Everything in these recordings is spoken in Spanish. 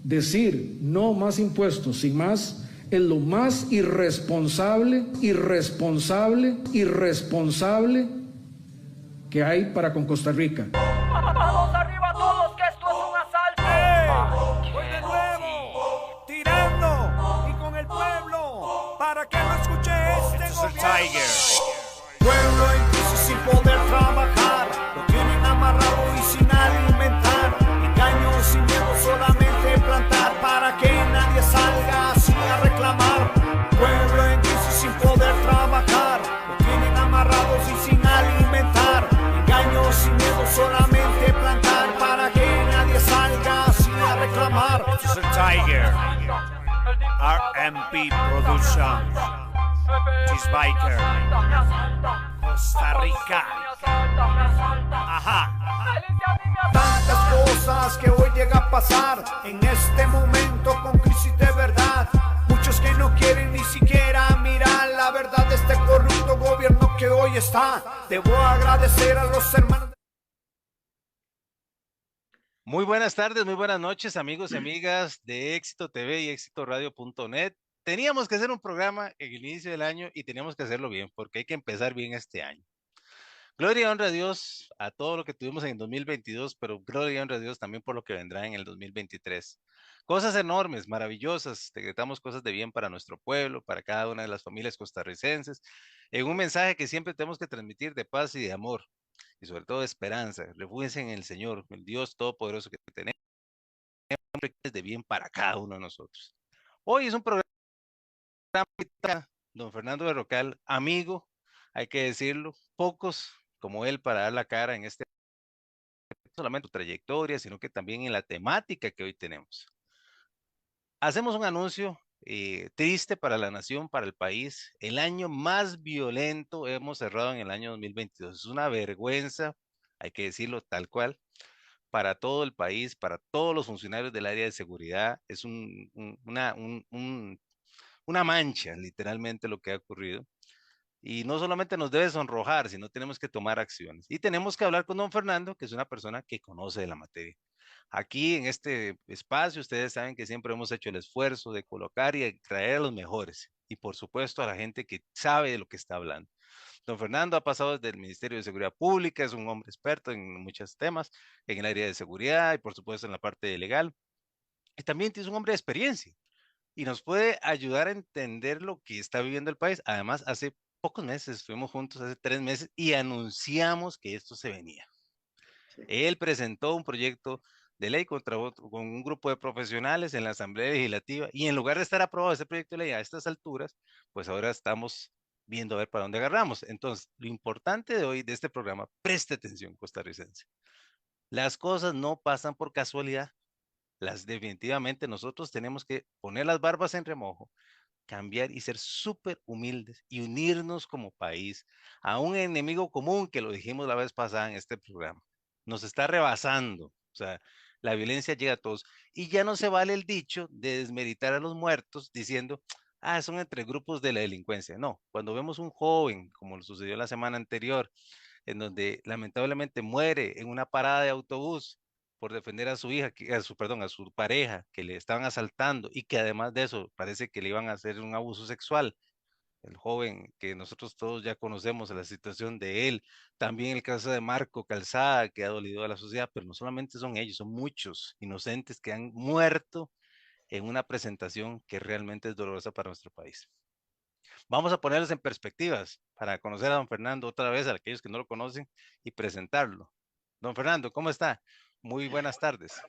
Decir no más impuestos sin más es lo más irresponsable que hay para con Costa Rica. ¡Vamos arriba todos, que esto es un asalto! ¡Voy de nuevo! ¡Tirando! Y con el pueblo, para que no escuche este gobierno. Pueblo en crisis sin poder trabajar, lo tienen amarrado y sin alimentar. Engaños y miedo solamente plantar, para que nadie salga así a reclamar. Pueblo en crisis sin poder trabajar, lo tienen amarrados y sin alimentar. Engaños y miedo solamente plantar, para que nadie salga así a reclamar. This is a Tiger, RMP Productions, Cheesebiker, Costa Rica. Ajá. Tantas cosas que hoy llega a pasar en este momento con crisis de verdad. Muchos que no quieren ni siquiera mirar la verdad de este corrupto gobierno que hoy está. Debo agradecer a los hermanos. Muy buenas tardes, muy buenas noches, amigos y amigas de Éxito TV y éxitoradio.net. Teníamos que hacer un programa en el inicio del año y teníamos que hacerlo bien, porque hay que empezar bien este año. Gloria y honra a Dios a todo lo que tuvimos en el 2022, pero gloria y honra a Dios también por lo que vendrá en el 2023. Cosas enormes, maravillosas, decretamos cosas de bien para nuestro pueblo, para cada una de las familias costarricenses, en un mensaje que siempre tenemos que transmitir de paz y de amor, y sobre todo de esperanza. Refúgiense en el Señor, el Dios Todopoderoso que tenemos, que es de bien para cada uno de nosotros. Hoy es un programa, don Fernando Berrocal, amigo, hay que decirlo, pocos como él para dar la cara en este, no solamente su trayectoria, sino que también en la temática que hoy tenemos. Hacemos un anuncio triste para la nación, para el país. El año más violento hemos cerrado en el año 2022. Es una vergüenza, hay que decirlo tal cual, para todo el país, para todos los funcionarios del área de seguridad. Es una mancha, literalmente, lo que ha ocurrido. Y no solamente nos debe sonrojar, sino tenemos que tomar acciones. Y tenemos que hablar con don Fernando, que es una persona que conoce de la materia. Aquí en este espacio, ustedes saben que siempre hemos hecho el esfuerzo de colocar y traer a los mejores. Y por supuesto a la gente que sabe de lo que está hablando. Don Fernando ha pasado desde el Ministerio de Seguridad Pública, es un hombre experto en muchos temas, en el área de seguridad y por supuesto en la parte legal. Y también es un hombre de experiencia y nos puede ayudar a entender lo que está viviendo el país. Además, hace pocos meses, estuvimos juntos hace 3 meses y anunciamos que esto se venía. Sí. Él presentó un proyecto de ley con un grupo de profesionales en la Asamblea Legislativa y en lugar de estar aprobado ese proyecto de ley a estas alturas, pues ahora estamos viendo a ver para dónde agarramos. Entonces, lo importante de hoy, de este programa, preste atención, costarricense. Las cosas no pasan por casualidad. Definitivamente nosotros tenemos que poner las barbas en remojo, cambiar y ser súper humildes y unirnos como país a un enemigo común que lo dijimos la vez pasada en este programa. Nos está rebasando, o sea, la violencia llega a todos y ya no se vale el dicho de desmeritar a los muertos diciendo, son entre grupos de la delincuencia. No, cuando vemos un joven, como lo sucedió la semana anterior, en donde lamentablemente muere en una parada de autobús por defender a su hija, a su pareja, que le estaban asaltando y que además de eso parece que le iban a hacer un abuso sexual. El joven que nosotros todos ya conocemos la situación de él, también el caso de Marco Calzada, que ha dolido a la sociedad, pero no solamente son ellos, son muchos inocentes que han muerto en una presentación que realmente es dolorosa para nuestro país. Vamos a ponerlos en perspectivas para conocer a don Fernando otra vez, a aquellos que no lo conocen, y presentarlo. Don Fernando, ¿cómo está? Muy buenas tardes.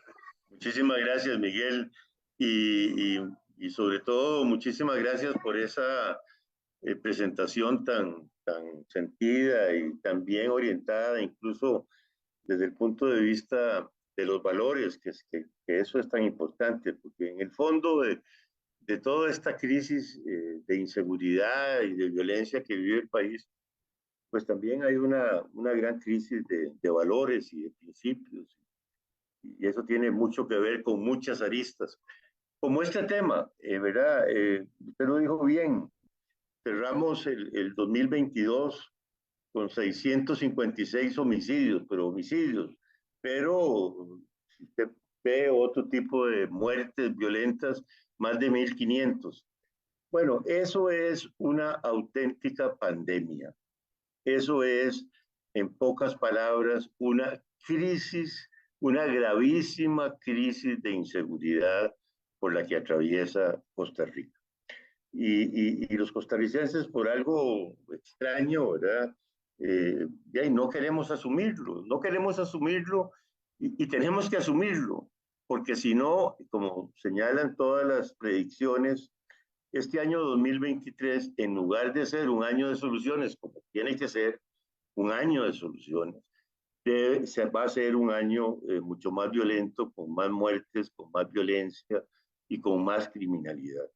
Muchísimas gracias, Miguel, y sobre todo muchísimas gracias por esa presentación tan sentida y tan bien orientada, incluso desde el punto de vista de los valores, que eso es tan importante, porque en el fondo de toda esta crisis de inseguridad y de violencia que vive el país, pues también hay una gran crisis de valores y de principios, y eso tiene mucho que ver con muchas aristas. Como este tema, ¿verdad? Usted lo dijo bien, cerramos el 2022 con 656 homicidios, pero si usted ve otro tipo de muertes violentas, más de 1.500. Bueno, eso es una auténtica pandemia. Eso es, en pocas palabras, una crisis, una gravísima crisis de inseguridad por la que atraviesa Costa Rica. Y los costarricenses, por algo extraño, ¿verdad? No queremos asumirlo, no queremos asumirlo y tenemos que asumirlo, porque si no, como señalan todas las predicciones, este año 2023, en lugar de ser un año de soluciones, como tiene que ser un año de soluciones, va a ser un año mucho más violento, con más muertes, con más violencia y con más criminalidad.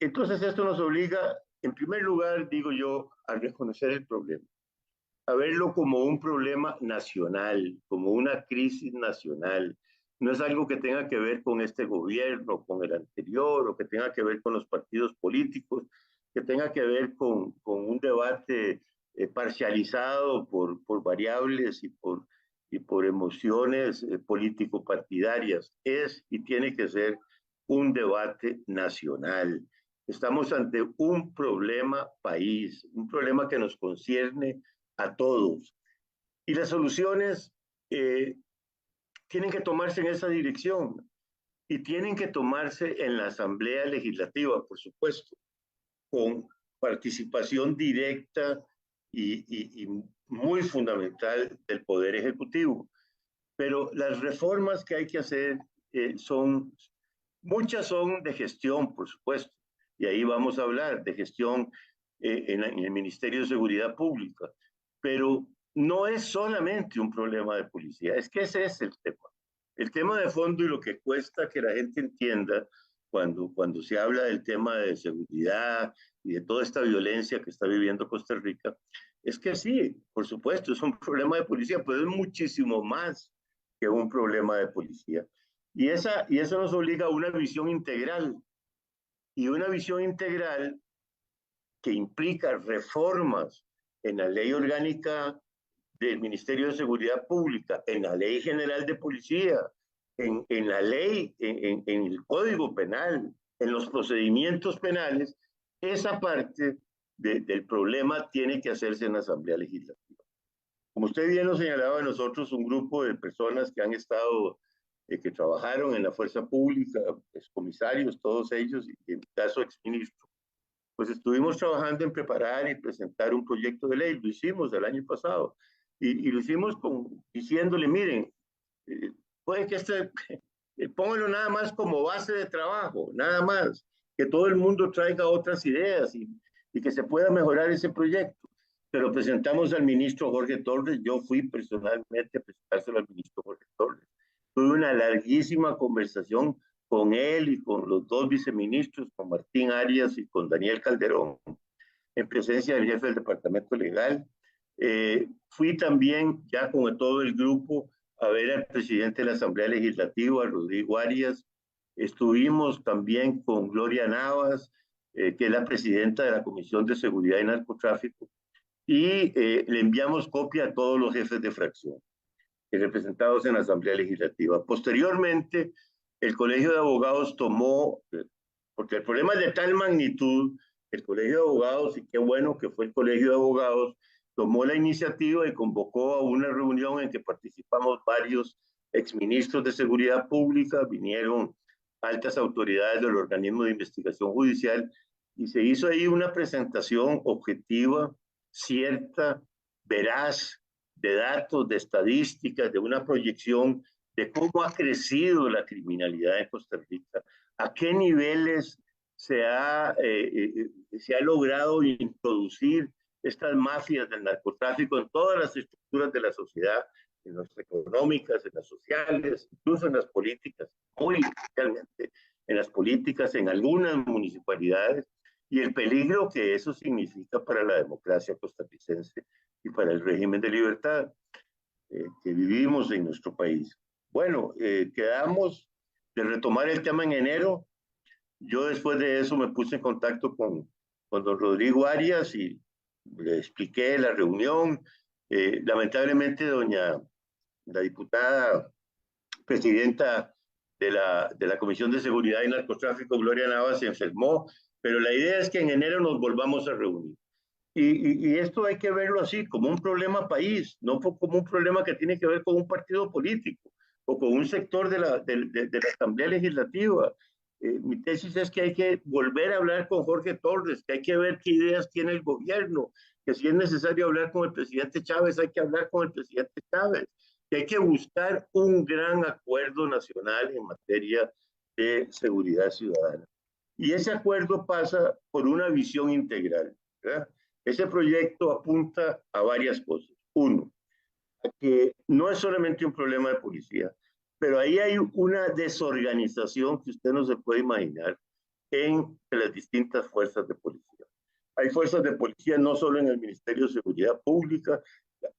Entonces esto nos obliga, en primer lugar, digo yo, a reconocer el problema, a verlo como un problema nacional, como una crisis nacional. No es algo que tenga que ver con este gobierno, con el anterior, o que tenga que ver con los partidos políticos, que tenga que ver con un debate parcializado por variables y por emociones político-partidarias. Es y tiene que ser un debate nacional. Estamos ante un problema país, un problema que nos concierne a todos. Y las soluciones tienen que tomarse en esa dirección y tienen que tomarse en la Asamblea Legislativa, por supuesto, con participación directa y muy fundamental del Poder Ejecutivo. Pero las reformas que hay que hacer muchas son de gestión, por supuesto, y ahí vamos a hablar de gestión en el Ministerio de Seguridad Pública, pero no es solamente un problema de policía, es que ese es el tema. El tema de fondo y lo que cuesta que la gente entienda cuando se habla del tema de seguridad y de toda esta violencia que está viviendo Costa Rica, es que sí, por supuesto, es un problema de policía, pero es muchísimo más que un problema de policía. Y eso nos obliga a una visión integral, y una visión integral que implica reformas en la ley orgánica del Ministerio de Seguridad Pública, en la ley general de policía, en la ley, en el Código Penal, en los procedimientos penales. Esa parte del problema tiene que hacerse en la Asamblea Legislativa. Como usted bien lo señalaba, nosotros, un grupo de personas que han estado, que trabajaron en la fuerza pública, excomisarios, todos ellos, y en mi caso exministro, pues estuvimos trabajando en preparar y presentar un proyecto de ley. Lo hicimos el año pasado y lo hicimos diciéndole, miren, puede que pónganlo nada más como base de trabajo, nada más, que todo el mundo traiga otras ideas y que se pueda mejorar ese proyecto. Pero presentamos al ministro Jorge Torres, yo fui personalmente a presentárselo al ministro Jorge Torres. Tuve una larguísima conversación con él y con los dos viceministros, con Martín Arias y con Daniel Calderón, en presencia del jefe del departamento legal. Fui también ya con todo el grupo a ver al presidente de la Asamblea Legislativa, a Rodrigo Arias. Estuvimos también con Gloria Navas, que es la presidenta de la Comisión de Seguridad y Narcotráfico, y le enviamos copia a todos los jefes de fracción representados en la Asamblea Legislativa. Posteriormente, el Colegio de Abogados tomó, porque el problema es de tal magnitud, el Colegio de Abogados, y qué bueno que fue el Colegio de Abogados, tomó la iniciativa y convocó a una reunión en que participamos varios exministros de Seguridad Pública, vinieron altas autoridades del organismo de investigación judicial, y se hizo ahí una presentación objetiva, cierta, veraz, de datos, de estadísticas, de una proyección de cómo ha crecido la criminalidad en Costa Rica, a qué niveles se ha logrado introducir estas mafias del narcotráfico en todas las estructuras de la sociedad, en las económicas, en las sociales, incluso en las políticas, muy especialmente en las políticas, en algunas municipalidades, y el peligro que eso significa para la democracia costarricense y para el régimen de libertad que vivimos en nuestro país. Bueno, quedamos de retomar el tema en enero. Yo después de eso me puse en contacto con don Rodrigo Arias y le expliqué la reunión. Lamentablemente, la diputada presidenta de la Comisión de Seguridad y Narcotráfico, Gloria Navas, se enfermó, pero la idea es que en enero nos volvamos a reunir. Y esto hay que verlo así, como un problema país, no como un problema que tiene que ver con un partido político o con un sector de la Asamblea Legislativa. Mi tesis es que hay que volver a hablar con Jorge Torres, que hay que ver qué ideas tiene el gobierno, que si es necesario hablar con el presidente Chávez, hay que hablar con el presidente Chávez, que hay que buscar un gran acuerdo nacional en materia de seguridad ciudadana. Y ese acuerdo pasa por una visión integral, ¿verdad? Ese proyecto apunta a varias cosas. Uno, a que no es solamente un problema de policía, pero ahí hay una desorganización que usted no se puede imaginar en las distintas fuerzas de policía. Hay fuerzas de policía no solo en el Ministerio de Seguridad Pública,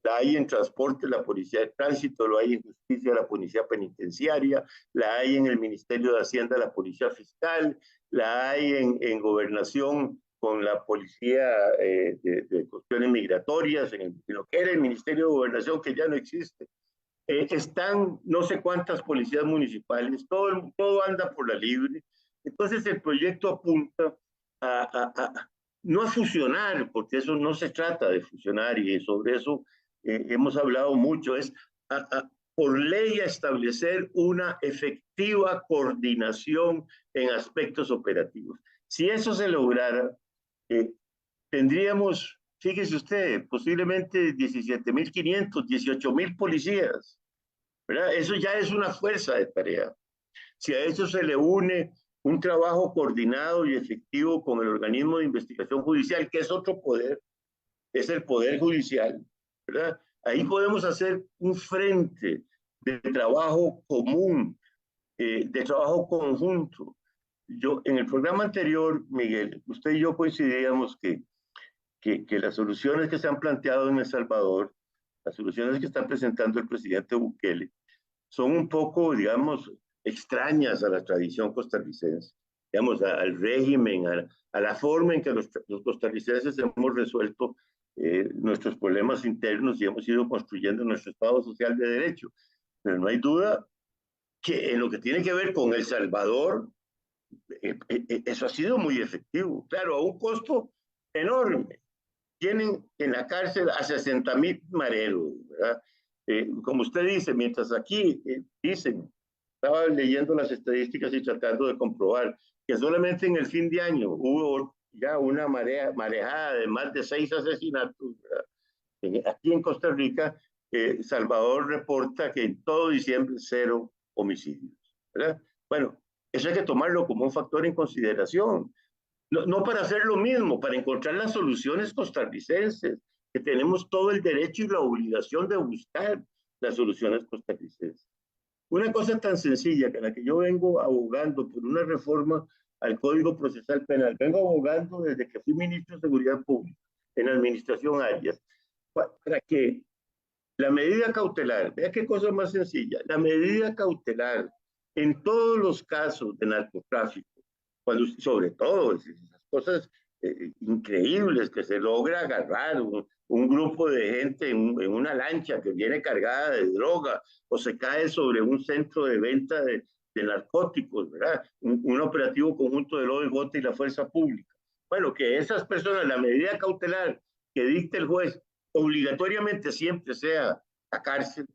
la hay en transporte, la policía de tránsito, lo hay en justicia, la policía penitenciaria, la hay en el Ministerio de Hacienda, la policía fiscal, la hay en gobernación con la policía de cuestiones migratorias, en lo que era el Ministerio de Gobernación, que ya no existe. Están no sé cuántas policías municipales, todo anda por la libre. Entonces el proyecto apunta no a fusionar, porque eso no se trata de fusionar, y sobre eso hemos hablado mucho, es por ley a establecer una efectiva coordinación en aspectos operativos. Si eso se lograra, tendríamos, fíjese usted, posiblemente 17.500, 18.000 policías, ¿verdad? Eso ya es una fuerza de tarea. Si a eso se le une un trabajo coordinado y efectivo con el organismo de investigación judicial, que es otro poder, es el Poder Judicial, ¿verdad? Ahí podemos hacer un frente de trabajo común, de trabajo conjunto. En el programa anterior, Miguel, usted y yo coincidíamos que las soluciones que se han planteado en El Salvador, las soluciones que está presentando el presidente Bukele, son un poco, digamos, extrañas a la tradición costarricense, digamos, al régimen, a la forma en que los costarricenses hemos resuelto nuestros problemas internos y hemos ido construyendo nuestro Estado social de derecho. Pero no hay duda que en lo que tiene que ver con El Salvador, eso ha sido muy efectivo, claro, a un costo enorme. Tienen en la cárcel a 60.000 mareros, ¿verdad? Como usted dice, mientras aquí dicen, estaba leyendo las estadísticas y tratando de comprobar que solamente en el fin de año hubo ya una marejada de más de 6 asesinatos, ¿verdad? Aquí en Costa Rica, Salvador reporta que en todo diciembre 0 homicidios, ¿verdad? Bueno, eso hay que tomarlo como un factor en consideración. No para hacer lo mismo, para encontrar las soluciones costarricenses, que tenemos todo el derecho y la obligación de buscar las soluciones costarricenses. Una cosa tan sencilla que la que yo vengo abogando por una reforma al Código Procesal Penal, vengo abogando desde que fui ministro de Seguridad Pública en la administración Arias, para que la medida cautelar, vea qué cosa más sencilla, la medida cautelar en todos los casos de narcotráfico, sobre todo esas cosas increíbles que se logra agarrar un grupo de gente en una lancha que viene cargada de droga o se cae sobre un centro de venta de narcóticos, ¿verdad? Un operativo conjunto del OIJ y la fuerza pública. Bueno, que esas personas, la medida cautelar que dicte el juez, obligatoriamente siempre sea la cárcel,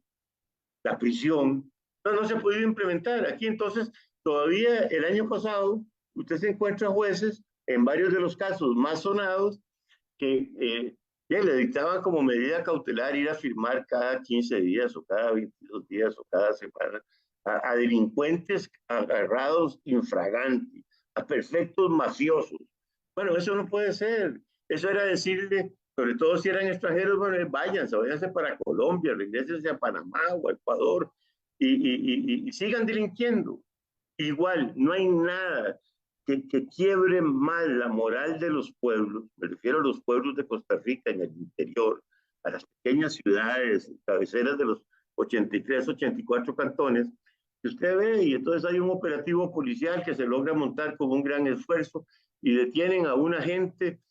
la prisión, no se ha podido implementar. Aquí entonces, todavía el año pasado, usted se encuentra jueces en varios de los casos más sonados que le dictaban como medida cautelar ir a firmar cada 15 días o cada 22 días o cada semana a delincuentes agarrados infraganti, a perfectos mafiosos. Bueno, eso no puede ser. Eso era decirle, sobre todo si eran extranjeros, bueno, váyanse para Colombia, regresense a Panamá o a Ecuador y sigan delinquiendo. Igual, no hay nada que quiebre mal la moral de los pueblos, me refiero a los pueblos de Costa Rica en el interior, a las pequeñas ciudades, cabeceras de los 83, 84 cantones, que usted ve, y entonces hay un operativo policial que se logra montar con un gran esfuerzo y detienen a una gente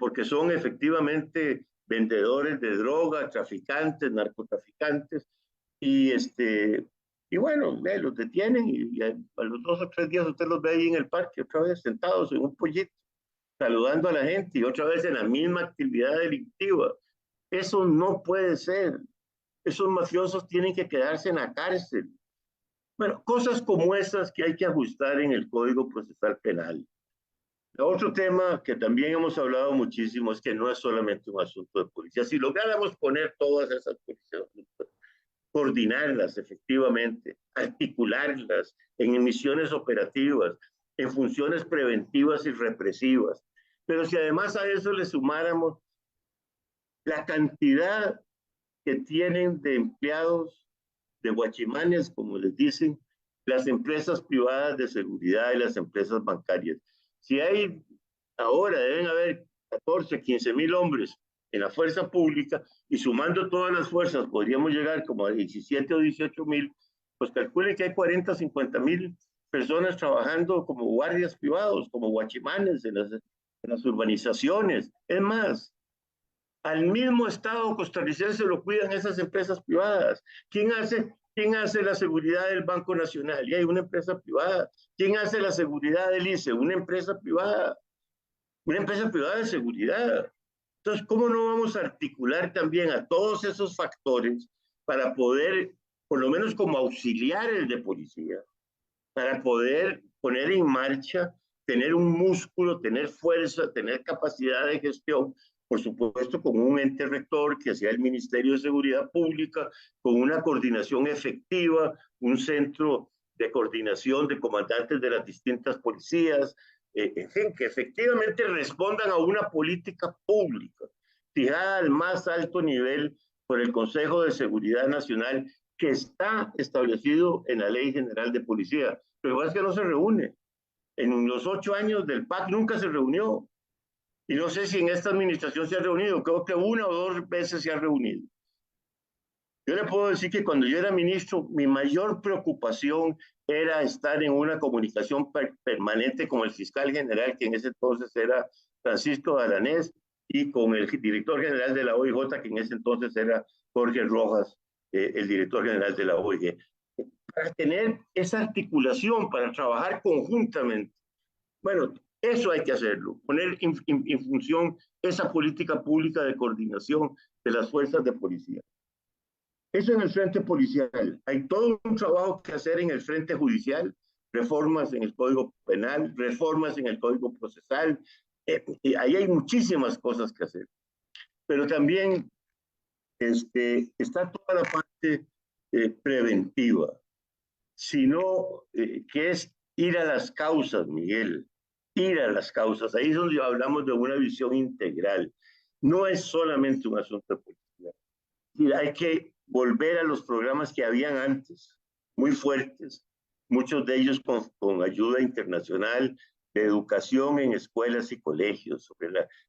porque son efectivamente vendedores de droga, traficantes, narcotraficantes, y Y bueno, los detienen y a los 2 o 3 días usted los ve ahí en el parque, otra vez sentados en un pollito, saludando a la gente y otra vez en la misma actividad delictiva. Eso no puede ser. Esos mafiosos tienen que quedarse en la cárcel. Bueno, cosas como esas que hay que ajustar en el Código Procesal Penal. Otro tema que también hemos hablado muchísimo es que no es solamente un asunto de policía. Si lográramos poner todas esas policías, coordinarlas efectivamente, articularlas en misiones operativas, en funciones preventivas y represivas, pero si además a eso le sumáramos la cantidad que tienen de empleados, de guachimanes, como les dicen, las empresas privadas de seguridad y las empresas bancarias. Si hay, ahora deben haber 14, 15 mil hombres en la fuerza pública y sumando todas las fuerzas podríamos llegar como a 17 o 18 mil, pues calculen que hay 40, 50 mil personas trabajando como guardias privados, como guachimanes en las urbanizaciones. Es más, al mismo Estado costarricense lo cuidan esas empresas privadas. ¿Quién hace la seguridad del Banco Nacional? Y hay una empresa privada. ¿Quién hace la seguridad del ICE? Una empresa privada. Una empresa privada de seguridad. Entonces, ¿cómo no vamos a articular también a todos esos factores para poder, por lo menos como auxiliares de policía, para poder poner en marcha, tener un músculo, tener fuerza, tener capacidad de gestión, por supuesto con un ente rector que sea el Ministerio de Seguridad Pública, con una coordinación efectiva, un centro de coordinación de comandantes de las distintas policías, en fin, que efectivamente respondan a una política pública fijada al más alto nivel por el Consejo de Seguridad Nacional, que está establecido en la Ley General de Policía. Lo que pasa es que no se reúne. En los 8 años del PAC nunca se reunió. Y no sé si en esta administración se ha reunido, creo que 1 o 2 veces se ha reunido. Yo le puedo decir que cuando yo era ministro, mi mayor preocupación era estar en una comunicación permanente con el fiscal general, que en ese entonces era Francisco Alanés, y con el director general de la OIJ, que en ese entonces era Jorge Rojas, el director general de la OIG. Para tener esa articulación, para trabajar conjuntamente. Bueno, eso hay que hacerlo, poner en función esa política pública de coordinación de las fuerzas de policía. Eso en el frente policial. Hay todo un trabajo que hacer en el frente judicial, reformas en el Código Penal, reformas en el Código Procesal. Ahí hay muchísimas cosas que hacer. Pero también está toda la parte preventiva, sino que es ir a las causas, Miguel, ir a las causas. Ahí es donde hablamos de una visión integral. No es solamente un asunto de policía. Hay que volver a los programas que habían antes, muy fuertes, muchos de ellos con ayuda internacional, de educación en escuelas y colegios,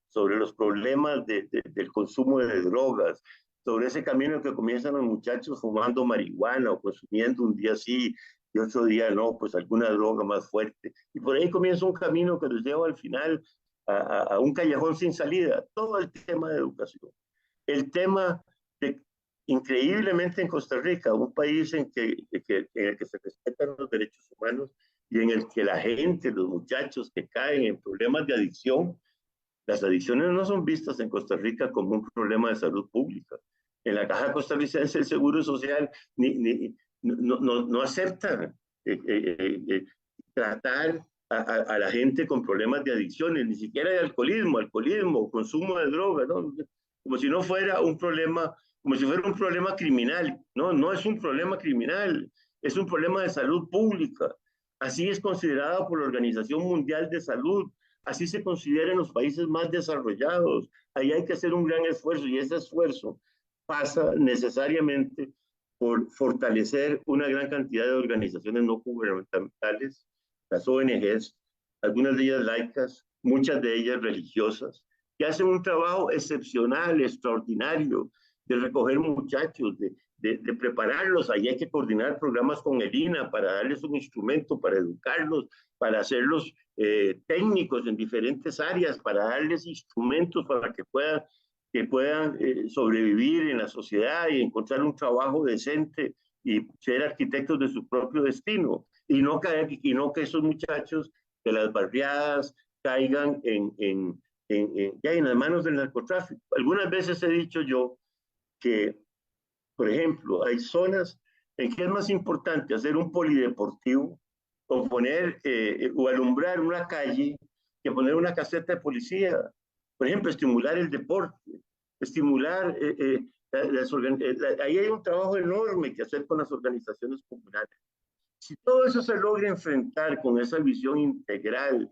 sobre los problemas del consumo de drogas, sobre ese camino que comienzan los muchachos fumando marihuana o consumiendo un día sí y otro día no, pues alguna droga más fuerte. Y por ahí comienza un camino que los lleva al final a un callejón sin salida. Todo el tema de educación. El tema de, increíblemente en Costa Rica, un país en el que se respetan los derechos humanos y en el que la gente, los muchachos que caen en problemas de adicción, las adicciones no son vistas en Costa Rica como un problema de salud pública. En la Caja Costarricense el Seguro Social no acepta tratar a la gente con problemas de adicciones, ni siquiera de alcoholismo, consumo de drogas, ¿no? Como si no fuera un problema, como si fuera un problema criminal. No es un problema criminal, es un problema de salud pública. Así es considerado por la Organización Mundial de Salud, así se considera en los países más desarrollados. Ahí hay que hacer un gran esfuerzo y ese esfuerzo pasa necesariamente por fortalecer una gran cantidad de organizaciones no gubernamentales, las ONGs, algunas de ellas laicas, muchas de ellas religiosas, que hacen un trabajo excepcional, extraordinario, de recoger muchachos, de prepararlos. Ahí hay que coordinar programas con el INAH para darles un instrumento, para educarlos, para hacerlos técnicos en diferentes áreas, para darles instrumentos para que puedan sobrevivir en la sociedad y encontrar un trabajo decente y ser arquitectos de su propio destino, y no que esos muchachos de las barriadas caigan ya en las manos del narcotráfico. Algunas veces he dicho yo que, por ejemplo, hay zonas en que es más importante hacer un polideportivo o poner o alumbrar una calle que poner una caseta de policía. Por ejemplo, estimular el deporte, estimular ahí hay un trabajo enorme que hacer con las organizaciones comunales. Si todo eso se logra enfrentar con esa visión integral,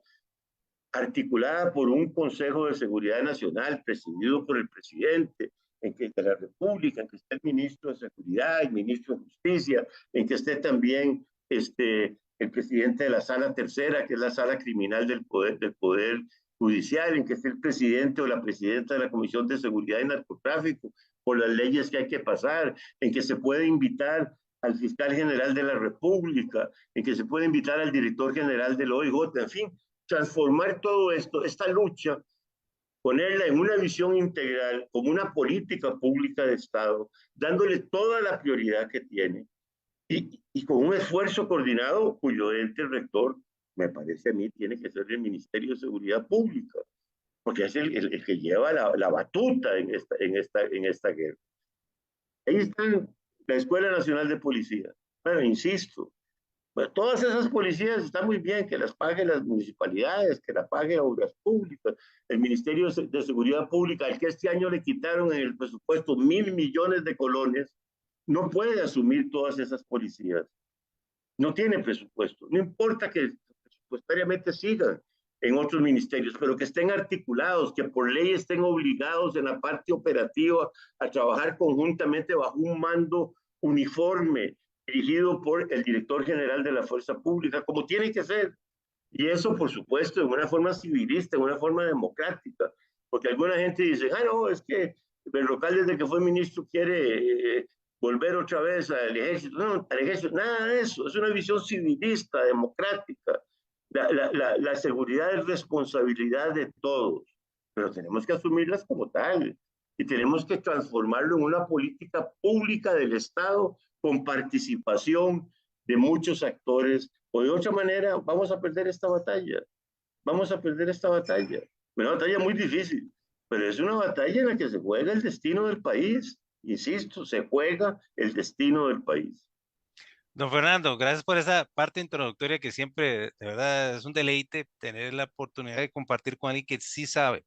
articulada por un Consejo de Seguridad Nacional presidido por el presidente de la República, en que esté el ministro de Seguridad, el ministro de Justicia, en que esté también el presidente de la Sala Tercera, que es la sala criminal del poder Judicial, en que esté el presidente o la presidenta de la Comisión de Seguridad y Narcotráfico, por las leyes que hay que pasar, en que se puede invitar al fiscal general de la República, en que se puede invitar al director general del OIJ, en fin, transformar todo esto, esta lucha, ponerla en una visión integral, como una política pública de Estado, dándole toda la prioridad que tiene y con un esfuerzo coordinado cuyo ente rector, me parece a mí, tiene que ser el Ministerio de Seguridad Pública, porque es el que lleva la batuta en esta guerra. Ahí está la Escuela Nacional de Policía. Bueno, insisto, pues todas esas policías están muy bien, que las paguen las municipalidades, que la pague Obras Públicas, el Ministerio de Seguridad Pública, al que este año le quitaron en el presupuesto 1.000 millones de colones, no puede asumir todas esas policías. No tiene presupuesto. No importa que presupuestariamente sigan en otros ministerios, pero que estén articulados, que por ley estén obligados en la parte operativa a trabajar conjuntamente bajo un mando uniforme, dirigido por el director general de la Fuerza Pública, como tiene que ser. Y eso, por supuesto, en una forma civilista, en una forma democrática, porque alguna gente dice, no, es que Berrocal desde que fue ministro quiere volver otra vez al ejército. No, al ejército, nada de eso, es una visión civilista, democrática. La seguridad es responsabilidad de todos, pero tenemos que asumirlas como tal y tenemos que transformarlo en una política pública del Estado con participación de muchos actores, o de otra manera vamos a perder esta batalla. Vamos a perder esta batalla. Una batalla muy difícil, pero es una batalla en la que se juega el destino del país. Insisto, se juega el destino del país. Don Fernando, gracias por esa parte introductoria que siempre, de verdad, es un deleite tener la oportunidad de compartir con alguien que sí sabe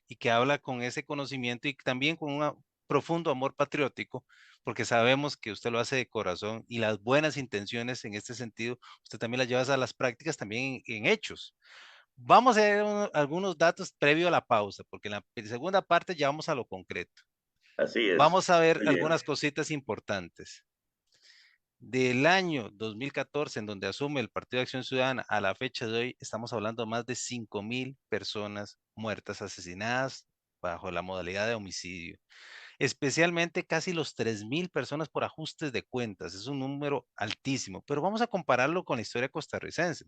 y que habla con ese conocimiento y también con un profundo amor patriótico, porque sabemos que usted lo hace de corazón y las buenas intenciones en este sentido, usted también las lleva a las prácticas también en hechos. Vamos a ver algunos datos previo a la pausa, porque en la segunda parte ya vamos a lo concreto. Así es. Vamos a ver algunas cositas importantes. Del año 2014, en donde asume el Partido de Acción Ciudadana, a la fecha de hoy, estamos hablando de más de 5.000 personas muertas, asesinadas bajo la modalidad de homicidio. Especialmente casi los 3.000 personas por ajustes de cuentas. Es un número altísimo, pero vamos a compararlo con la historia costarricense.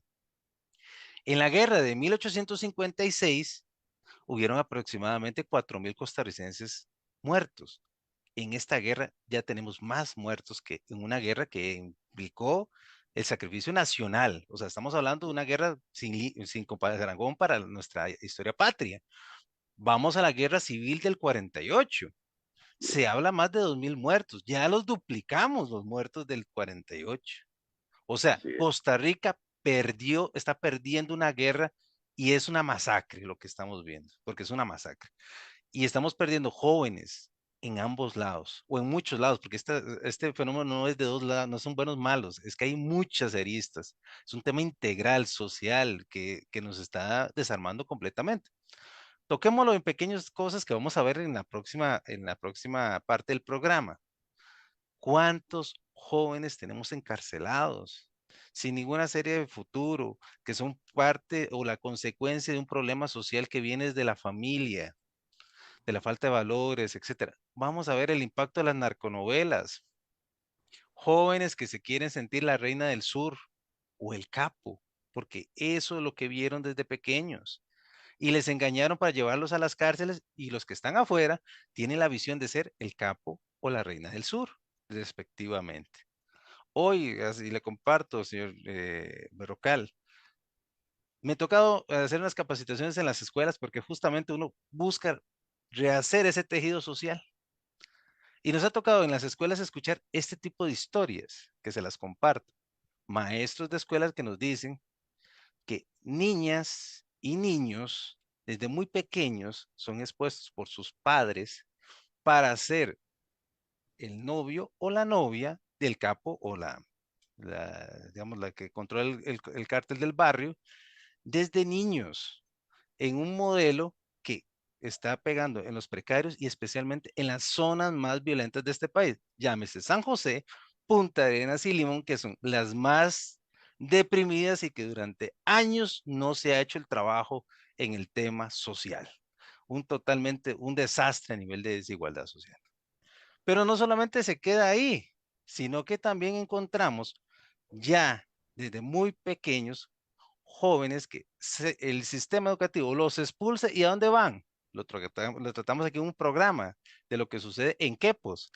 En la guerra de 1856, hubieron aproximadamente 4.000 costarricenses muertos. En esta guerra ya tenemos más muertos que en una guerra que implicó el sacrificio nacional. O sea, estamos hablando de una guerra sin comparación para nuestra historia patria. Vamos a la guerra civil del 48. Se habla más de 2.000 muertos. Ya los duplicamos los muertos del 48. O sea, Costa Rica está perdiendo una guerra y es una masacre lo que estamos viendo, porque es una masacre. Y estamos perdiendo jóvenes en ambos lados, o en muchos lados, porque este fenómeno no es de dos lados, no son buenos malos, es que hay muchas aristas. Es un tema integral, social, que nos está desarmando completamente. Toquémoslo en pequeñas cosas que vamos a ver en la próxima parte del programa. ¿Cuántos jóvenes tenemos encarcelados sin ninguna serie de futuro, que son parte o la consecuencia de un problema social que viene desde la familia, de la falta de valores, etcétera? Vamos a ver el impacto de las narconovelas. Jóvenes que se quieren sentir la reina del sur o el capo, porque eso es lo que vieron desde pequeños. Y les engañaron para llevarlos a las cárceles y los que están afuera tienen la visión de ser el capo o la reina del sur, respectivamente. hoy, así le comparto, señor Berrocal, me ha tocado hacer unas capacitaciones en las escuelas porque justamente uno busca rehacer ese tejido social. Y nos ha tocado en las escuelas escuchar este tipo de historias que se las comparto. Maestros de escuelas que nos dicen que niñas y niños desde muy pequeños son expuestos por sus padres para ser el novio o la novia del capo o digamos, la que controla el cártel del barrio desde niños, en un modelo que está pegando en los precarios y especialmente en las zonas más violentas de este país. Llámese San José, Punta Arenas y Limón, que son las más deprimidas y que durante años no se ha hecho el trabajo en el tema social. Totalmente un desastre a nivel de desigualdad social. Pero no solamente se queda ahí, sino que también encontramos ya desde muy pequeños jóvenes que el sistema educativo los expulsa. ¿Y a dónde van? Lo tratamos aquí en un programa de lo que sucede en Quepos.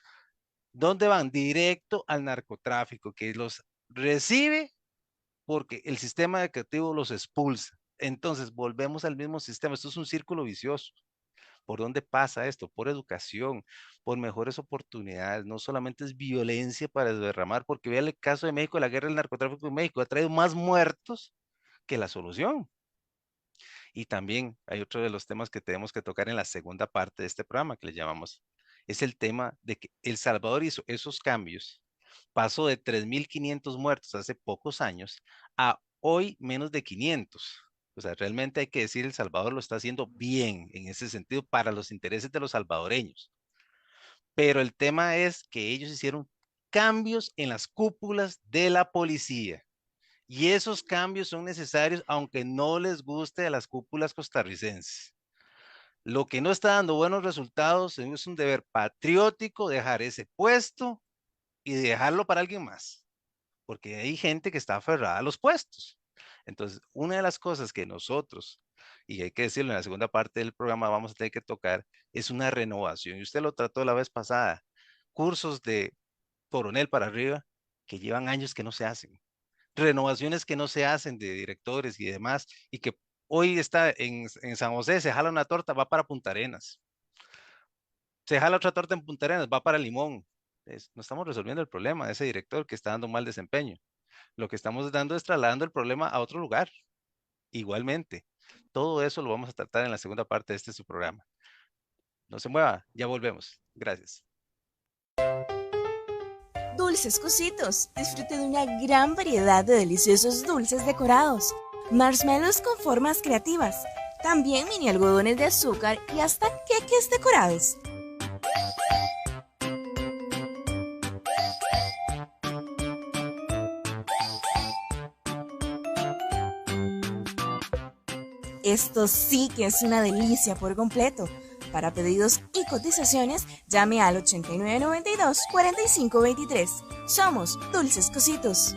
¿Dónde van? Directo al narcotráfico, que los recibe porque el sistema educativo los expulsa. Entonces volvemos al mismo sistema. Esto es un círculo vicioso. ¿Por dónde pasa esto? Por educación, por mejores oportunidades. No solamente es violencia para desderramar, porque vea el caso de México, la guerra del narcotráfico en México ha traído más muertos que la solución. Y también hay otro de los temas que tenemos que tocar en la segunda parte de este programa, que le llamamos, es el tema de que El Salvador hizo esos cambios. Pasó de 3.500 muertos hace pocos años a hoy menos de 500. O sea, realmente hay que decir, El Salvador lo está haciendo bien en ese sentido para los intereses de los salvadoreños. Pero el tema es que ellos hicieron cambios en las cúpulas de la policía. Y esos cambios son necesarios aunque no les guste a las cúpulas costarricenses. Lo que no está dando buenos resultados es un deber patriótico dejar ese puesto y dejarlo para alguien más. Porque hay gente que está aferrada a los puestos. Entonces, una de las cosas que nosotros, y hay que decirlo en la segunda parte del programa, vamos a tener que tocar, es una renovación. Y usted lo trató la vez pasada. Cursos de coronel para arriba que llevan años que no se hacen. Renovaciones que no se hacen de directores y demás, y que hoy está en San José, se jala una torta, va para Punta Arenas. Se jala otra torta en Punta Arenas, va para Limón. No estamos resolviendo el problema de ese director que está dando mal desempeño. Lo que estamos dando es trasladando el problema a otro lugar. Igualmente, todo eso lo vamos a tratar en la segunda parte de su programa. No se mueva, ya volvemos. Gracias. Dulces Cositos. Disfrute de una gran variedad de deliciosos dulces decorados, marshmallows con formas creativas, también mini algodones de azúcar y hasta queques decorados. Esto sí que es una delicia por completo. Para pedidos y cotizaciones, llame al 8992-4523. Somos Dulces Cositos.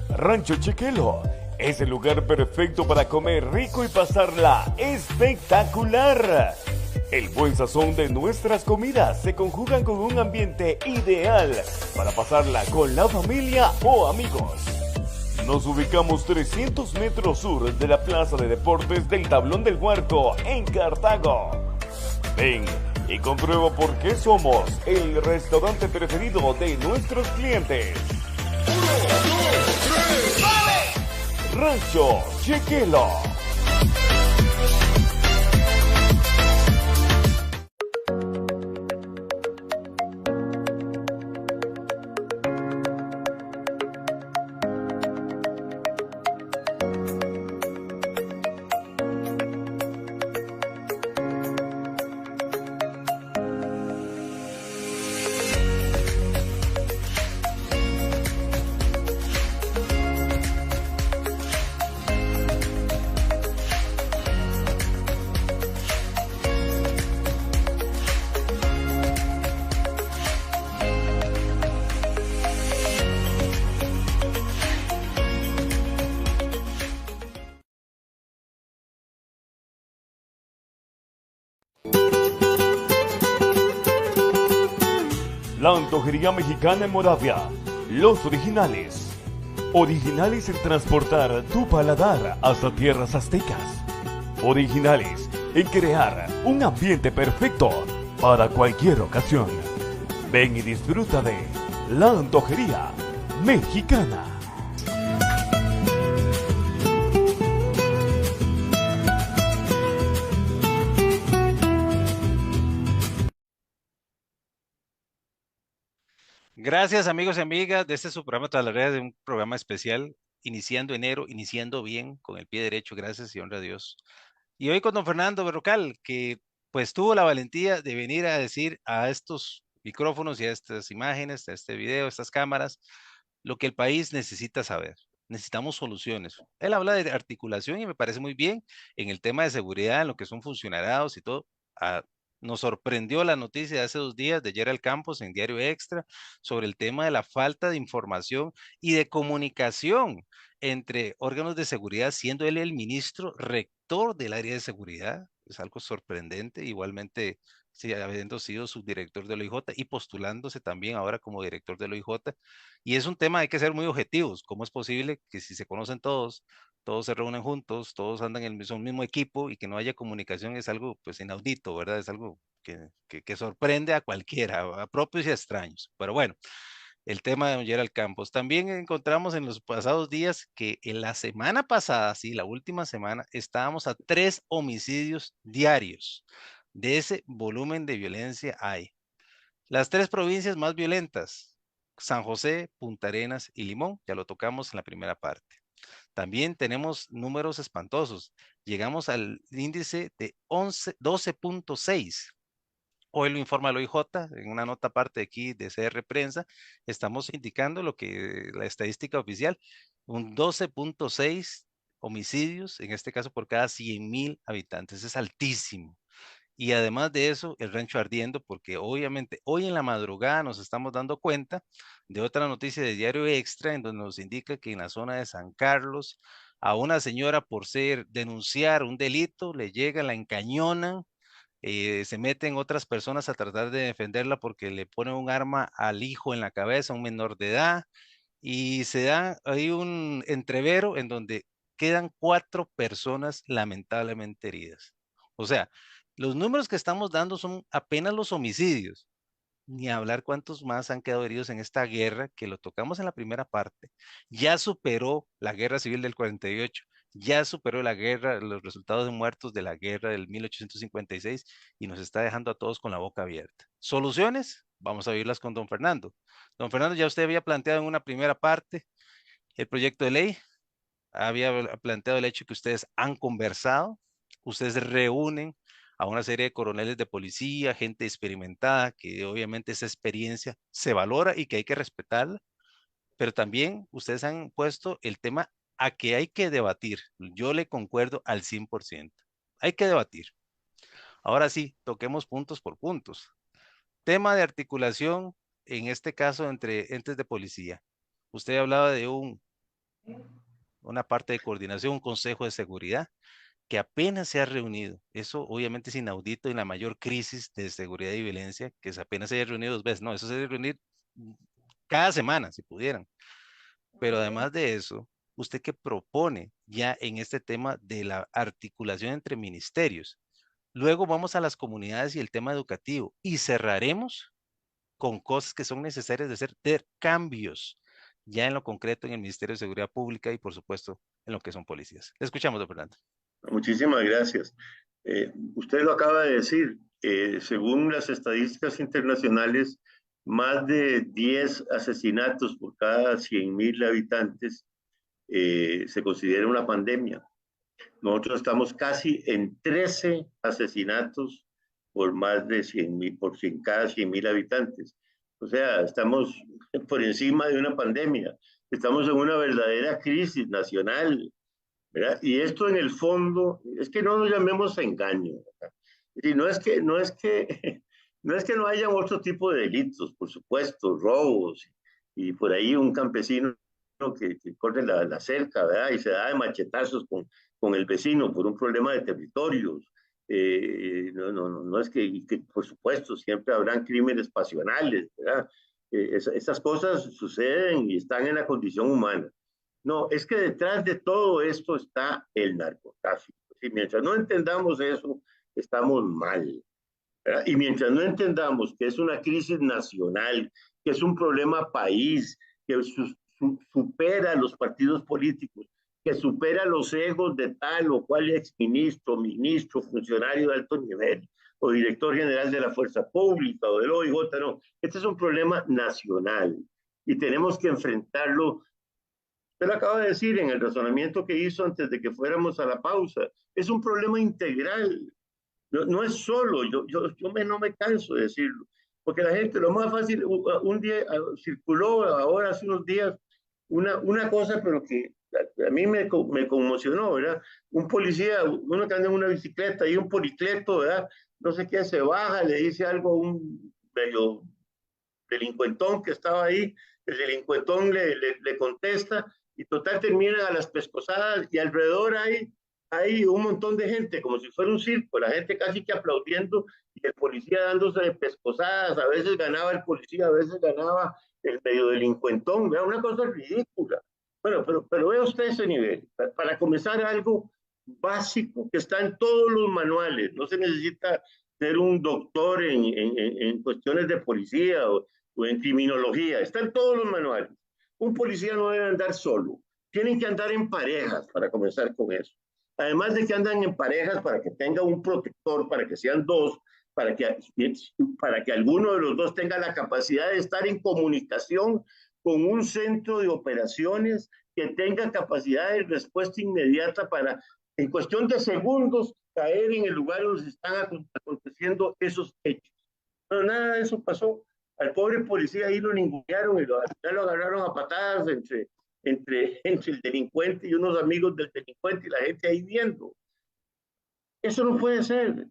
Rancho Chequelo es el lugar perfecto para comer rico y pasarla espectacular. El buen sazón de nuestras comidas se conjugan con un ambiente ideal para pasarla con la familia o amigos. Nos ubicamos 300 metros sur de la Plaza de Deportes del Tablón del Huarco en Cartago. Ven y comprueba por qué somos el restaurante preferido de nuestros clientes. 1, 2, 3, ¡vale! Rancho Chequelo. La Antojería Mexicana en Moravia. Los originales. Originales en transportar tu paladar hasta tierras aztecas. Originales en crear un ambiente perfecto para cualquier ocasión. Ven y disfruta de La Antojería Mexicana. Gracias amigos y amigas de este su programa Tras las Redes, de un programa especial, iniciando enero, iniciando bien, con el pie derecho, gracias y honra a Dios. Y hoy con don Fernando Berrocal, que pues tuvo la valentía de venir a decir a estos micrófonos y a estas imágenes, a este video, a estas cámaras, lo que el país necesita saber. Necesitamos soluciones. Él habla de articulación y me parece muy bien en el tema de seguridad, en lo que son funcionariados y todo. Nos sorprendió la noticia de hace 2 días de Gerald Campos en Diario Extra sobre el tema de la falta de información y de comunicación entre órganos de seguridad, siendo él el ministro rector del área de seguridad. Es algo sorprendente, igualmente sí, habiendo sido subdirector del OIJ y postulándose también ahora como director del OIJ. Y es un tema, hay que ser muy objetivos. ¿Cómo es posible que si se conocen todos, todos se reúnen juntos, todos andan en el mismo equipo y que no haya comunicación? Es algo pues inaudito, ¿verdad? Es algo que sorprende a cualquiera, a propios y a extraños. Pero bueno, el tema de don Gerald Campos. También encontramos en los pasados días que en la semana pasada, sí, la última semana, estábamos a 3 homicidios diarios. De ese volumen de violencia hay. Las 3 provincias más violentas: San José, Punta Arenas y Limón. Ya lo tocamos en la primera parte. También tenemos números espantosos. Llegamos al índice de 12.6. Hoy lo informa el OIJ, en una nota aparte aquí de CR Prensa, estamos indicando lo que la estadística oficial, un 12.6 homicidios, en este caso por cada 100,000 habitantes, es altísimo. Y además de eso, el rancho ardiendo, porque obviamente hoy en la madrugada nos estamos dando cuenta de otra noticia de Diario Extra, en donde nos indica que en la zona de San Carlos, a una señora por denunciar un delito, le llega, la encañonan, se meten otras personas a tratar de defenderla porque le ponen un arma al hijo en la cabeza, un menor de edad, y se da ahí un entrevero en donde quedan 4 personas lamentablemente heridas. O sea, los números que estamos dando son apenas los homicidios, ni hablar cuántos más han quedado heridos en esta guerra, que lo tocamos en la primera parte. Ya superó la guerra civil del 48, ya superó la guerra, los resultados de muertos de la guerra del 1856 y nos está dejando a todos con la boca abierta. ¿Soluciones? Vamos a oírlas con don Fernando. Don Fernando, ya usted había planteado en una primera parte el proyecto de ley, había planteado el hecho que ustedes han conversado, ustedes reúnen a una serie de coroneles de policía, gente experimentada, que obviamente esa experiencia se valora y que hay que respetarla, pero también ustedes han puesto el tema a que hay que debatir. Yo le concuerdo al 100%. Hay que debatir. Ahora sí, toquemos puntos por puntos. Tema de articulación, en este caso, entre entes de policía. Usted hablaba de una parte de coordinación, un consejo de seguridad, que apenas se ha reunido. Eso obviamente es inaudito en la mayor crisis de seguridad y violencia, que apenas se haya reunido 2 veces. No, eso se debe reunir cada semana, si pudieran. Pero además de eso, ¿usted qué propone ya en este tema de la articulación entre ministerios? Luego vamos a las comunidades y el tema educativo, y cerraremos con cosas que son necesarias de hacer, de cambios, ya en lo concreto en el Ministerio de Seguridad Pública y por supuesto en lo que son policías. Le escuchamos, don Fernando. Muchísimas gracias. Usted lo acaba de decir, según las estadísticas internacionales, más de 10 asesinatos por cada 100,000 habitantes se considera una pandemia. Nosotros estamos casi en 13 asesinatos por más de 100,000, cada 100,000 habitantes. O sea, estamos por encima de una pandemia. Estamos en una verdadera crisis nacional, ¿verdad? Y esto en el fondo, es que no nos llamemos engaño, ¿verdad? Y no es que no haya otro tipo de delitos, por supuesto, robos, y por ahí un campesino que corre la cerca, ¿verdad? Y se da de machetazos con el vecino por un problema de territorios. No es que, por supuesto, siempre habrán crímenes pasionales, ¿verdad? Esas cosas suceden y están en la condición humana. No, es que detrás de todo esto está el narcotráfico. Y mientras no entendamos eso, estamos mal, ¿verdad? Y mientras no entendamos que es una crisis nacional, que es un problema país, que supera los partidos políticos, que supera los egos de tal o cual exministro, ministro, funcionario de alto nivel, o director general de la Fuerza Pública, o del OIJ, no. Este es un problema nacional y tenemos que enfrentarlo. Usted lo acaba de decir en el razonamiento que hizo antes de que fuéramos a la pausa. Es un problema integral. No es solo, no me canso de decirlo, porque la gente, lo más fácil, un día circuló, ahora hace unos días, una cosa, pero que a mí me conmocionó, ¿verdad? Un policía, uno que anda en una bicicleta y un policleto, ¿verdad? No sé qué, se baja, le dice algo a un medio delincuentón que estaba ahí, el delincuentón le contesta y total terminan a las pescosadas y alrededor hay un montón de gente, como si fuera un circo, la gente casi que aplaudiendo y el policía dándose de pescosadas, a veces ganaba el policía, a veces ganaba el medio delincuentón, ¿verdad? Una cosa ridícula. Bueno, pero vea usted ese nivel. Para comenzar, algo básico que está en todos los manuales, no se necesita ser un doctor en cuestiones de policía o en criminología, está en todos los manuales. Un policía no debe andar solo, tienen que andar en parejas para comenzar con eso. Además de que andan en parejas para que tenga un protector, para que sean dos, para que alguno de los dos tenga la capacidad de estar en comunicación con un centro de operaciones que tenga capacidad de respuesta inmediata para, en cuestión de segundos, caer en el lugar donde se están aconteciendo esos hechos. Pero nada de eso pasó. Al pobre policía ahí lo ningunearon y ya lo agarraron a patadas entre el delincuente y unos amigos del delincuente y la gente ahí viendo. Eso no puede ser.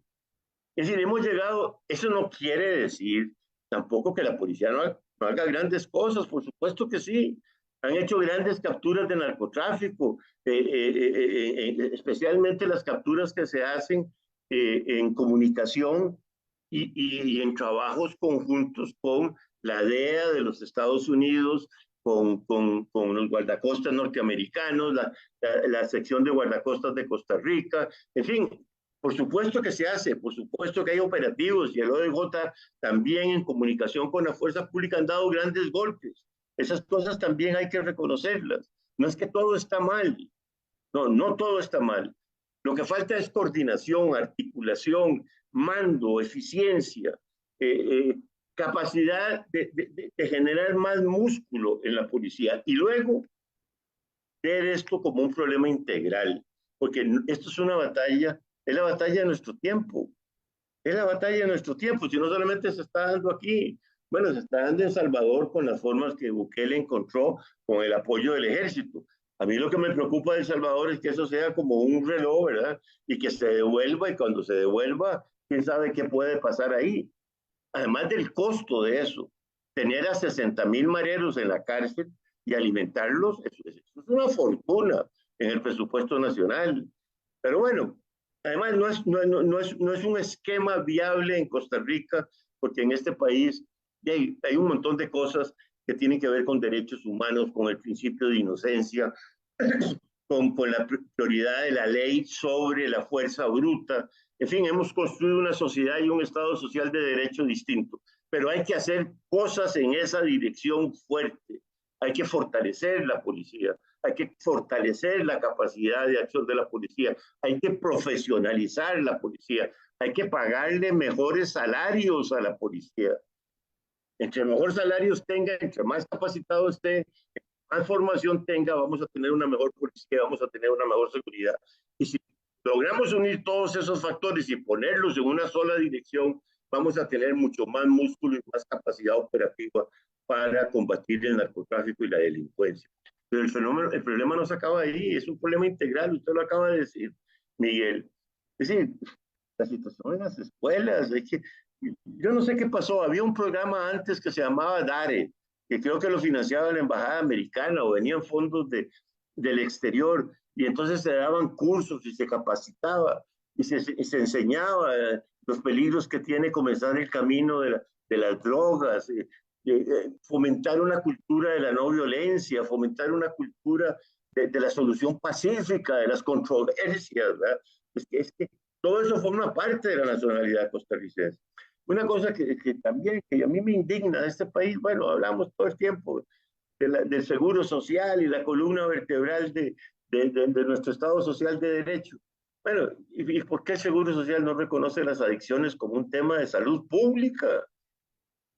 Es decir, hemos llegado, eso no quiere decir tampoco que la policía no haga grandes cosas, por supuesto que sí. Han hecho grandes capturas de narcotráfico, especialmente las capturas que se hacen en comunicación y en trabajos conjuntos con la DEA de los Estados Unidos, con los guardacostas norteamericanos, la sección de guardacostas de Costa Rica, en fin, por supuesto que se hace, por supuesto que hay operativos y el OIJ también en comunicación con la fuerza pública han dado grandes golpes. Esas cosas también hay que reconocerlas. No es que todo está mal, no todo está mal. Lo que falta es coordinación, articulación, mando, eficiencia, capacidad de generar más músculo en la policía y luego ver esto como un problema integral, porque esto es una batalla, es la batalla de nuestro tiempo, es la batalla de nuestro tiempo, si no solamente se está dando aquí, bueno, se está dando en Salvador con las formas que Bukele encontró con el apoyo del ejército. A mí lo que me preocupa de El Salvador es que eso sea como un reloj, ¿verdad? Y que se devuelva y cuando se devuelva, quién sabe qué puede pasar ahí. Además del costo de eso, tener a 60,000 mareros en la cárcel y alimentarlos, eso es una fortuna en el presupuesto nacional. Pero bueno, además no es un esquema viable en Costa Rica, porque en este país hay un montón de cosas que tienen que ver con derechos humanos, con el principio de inocencia, con la prioridad de la ley sobre la fuerza bruta. En fin, hemos construido una sociedad y un Estado social de derecho distinto, pero hay que hacer cosas en esa dirección fuerte. Hay que fortalecer la policía, hay que fortalecer la capacidad de acción de la policía, hay que profesionalizar la policía, hay que pagarle mejores salarios a la policía. Entre mejor salarios tenga, entre más capacitado esté, más formación tenga, vamos a tener una mejor policía, vamos a tener una mejor seguridad. Y si logramos unir todos esos factores y ponerlos en una sola dirección, vamos a tener mucho más músculo y más capacidad operativa para combatir el narcotráfico y la delincuencia. Pero el problema no se acaba ahí, es un problema integral, usted lo acaba de decir, Miguel. Es decir, la situación en las escuelas, yo no sé qué pasó, había un programa antes que se llamaba DARE, que creo que lo financiaba la Embajada Americana o venían fondos del exterior, y entonces se daban cursos y se capacitaba. y se enseñaba los peligros que tiene comenzar el camino de las drogas, fomentar una cultura de la no violencia, fomentar una cultura de la solución pacífica, de las controversias, ¿verdad? Es que todo eso forma parte de la nacionalidad costarricense. Una cosa que también que a mí me indigna de este país, bueno, hablamos todo el tiempo del seguro social y la columna vertebral de nuestro Estado social de derecho. Bueno, ¿y por qué el seguro social no reconoce las adicciones como un tema de salud pública?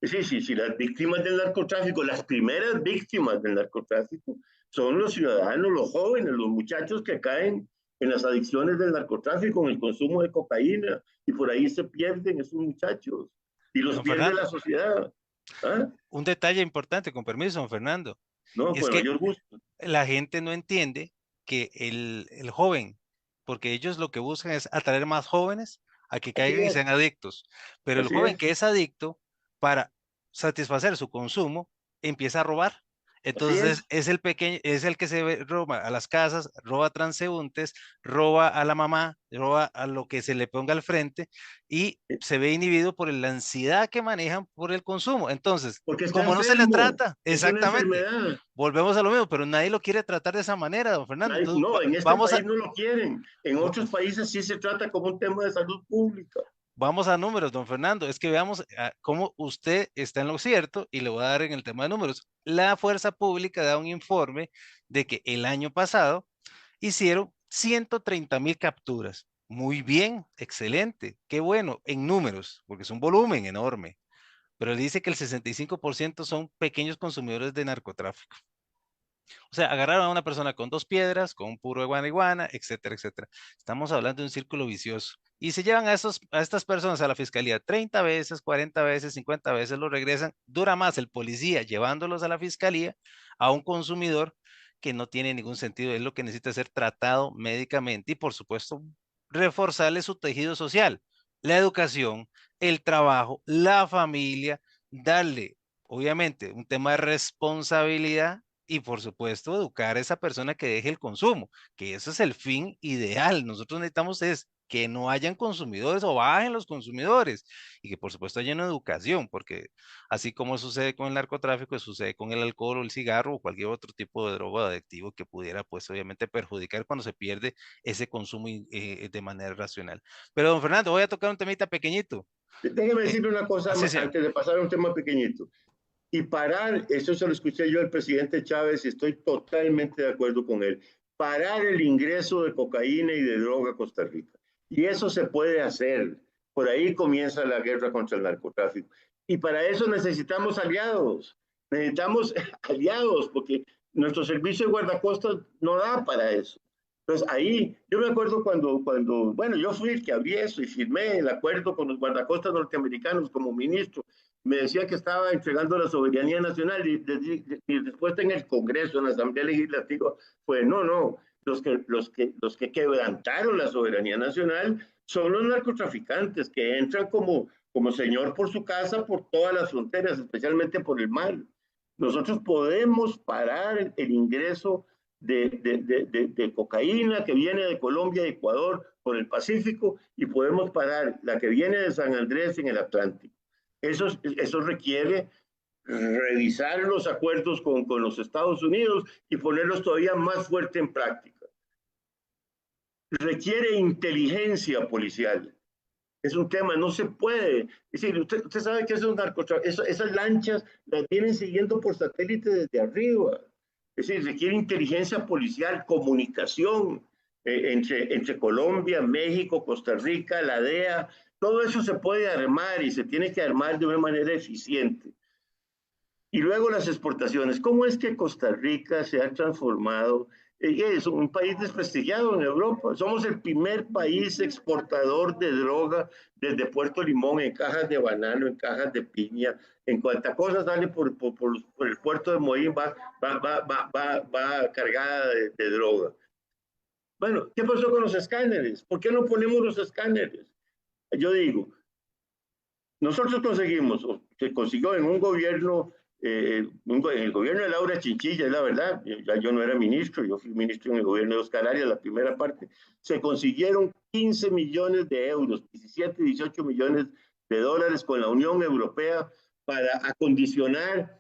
Si las víctimas del narcotráfico, las primeras víctimas del narcotráfico, son los ciudadanos, los jóvenes, los muchachos que caen en las adicciones del narcotráfico, en el consumo de cocaína, y por ahí se pierden esos muchachos, y los pierde la sociedad. ¿Ah? Un detalle importante, con permiso, don Fernando. No, es con que mayor gusto. La gente no entiende que el joven, porque ellos lo que buscan es atraer más jóvenes a que caigan y sean adictos, pero el joven que es adicto, para satisfacer su consumo, empieza a robar. Entonces es el que se roba a las casas, roba a transeúntes, roba a la mamá, roba a lo que se le ponga al frente y se ve inhibido por la ansiedad que manejan por el consumo. Entonces, como no se le trata, exactamente, volvemos a lo mismo, pero nadie lo quiere tratar de esa manera, don Fernando. Entonces, no, en este país no lo quieren. En otros países sí se trata como un tema de salud pública. Vamos a números, don Fernando. Es que veamos cómo usted está en lo cierto y le voy a dar en el tema de números. La Fuerza Pública da un informe de que el año pasado hicieron 130,000 capturas. Muy bien, excelente, qué bueno en números, porque es un volumen enorme. Pero dice que el 65% son pequeños consumidores de narcotráfico. O sea, agarraron a una persona con 2 piedras, con un puro de marihuana, etcétera, etcétera. Estamos hablando de un círculo vicioso. Y se llevan a estas personas a la fiscalía 30 veces, 40 veces, 50 veces, lo regresan. Dura más el policía llevándolos a la fiscalía a un consumidor que no tiene ningún sentido. Es lo que necesita ser tratado médicamente y, por supuesto, reforzarle su tejido social, la educación, el trabajo, la familia, darle, obviamente, un tema de responsabilidad y, por supuesto, educar a esa persona que deje el consumo, que ese es el fin ideal. Nosotros necesitamos es que no hayan consumidores o bajen los consumidores y que, por supuesto, haya una educación, porque así como sucede con el narcotráfico, sucede con el alcohol o el cigarro o cualquier otro tipo de droga adictivo que pudiera, pues, obviamente, perjudicar cuando se pierde ese consumo de manera racional. Pero, don Fernando, voy a tocar un temita pequeñito. Déjeme decirle una cosa antes de pasar a un tema pequeñito. Y parar, eso se lo escuché yo al presidente Chávez y estoy totalmente de acuerdo con él, parar el ingreso de cocaína y de droga a Costa Rica. Y eso se puede hacer. Por ahí comienza la guerra contra el narcotráfico. Y para eso necesitamos aliados. Necesitamos aliados porque nuestro servicio de guardacostas no da para eso. Entonces ahí, yo me acuerdo cuando, bueno, yo fui el que abrí eso y firmé el acuerdo con los guardacostas norteamericanos como ministro. Me decía que estaba entregando la soberanía nacional y después en el Congreso, en la Asamblea Legislativa, fue no, los que quebrantaron la soberanía nacional son los narcotraficantes que entran como señor por su casa por todas las fronteras, especialmente por el mar. Nosotros podemos parar el ingreso de cocaína que viene de Colombia y Ecuador por el Pacífico y podemos parar la que viene de San Andrés en el Atlántico. Eso requiere revisar los acuerdos con los Estados Unidos y ponerlos todavía más fuerte en práctica. Requiere inteligencia policial. Es un tema, no se puede. Es decir, usted sabe que esos narcotráficos, esas lanchas las vienen siguiendo por satélite desde arriba. Es decir, requiere inteligencia policial, comunicación entre Colombia, México, Costa Rica, la DEA. Todo eso se puede armar y se tiene que armar de una manera eficiente. Y luego las exportaciones. ¿Cómo es que Costa Rica se ha transformado? Es un país desprestigiado en Europa. Somos el primer país exportador de droga desde Puerto Limón, en cajas de banano, en cajas de piña. En cuanta cosa sale por el puerto de Moín va cargada de droga. Bueno, ¿qué pasó con los escáneres? ¿Por qué no ponemos los escáneres? Yo digo, nosotros conseguimos, o se consiguió en un gobierno en el gobierno de Laura Chinchilla, es la verdad, yo no era ministro, yo fui ministro en el gobierno de Oscar Arias, la primera parte, se consiguieron 15 millones de euros, 17, 18 millones de dólares con la Unión Europea para acondicionar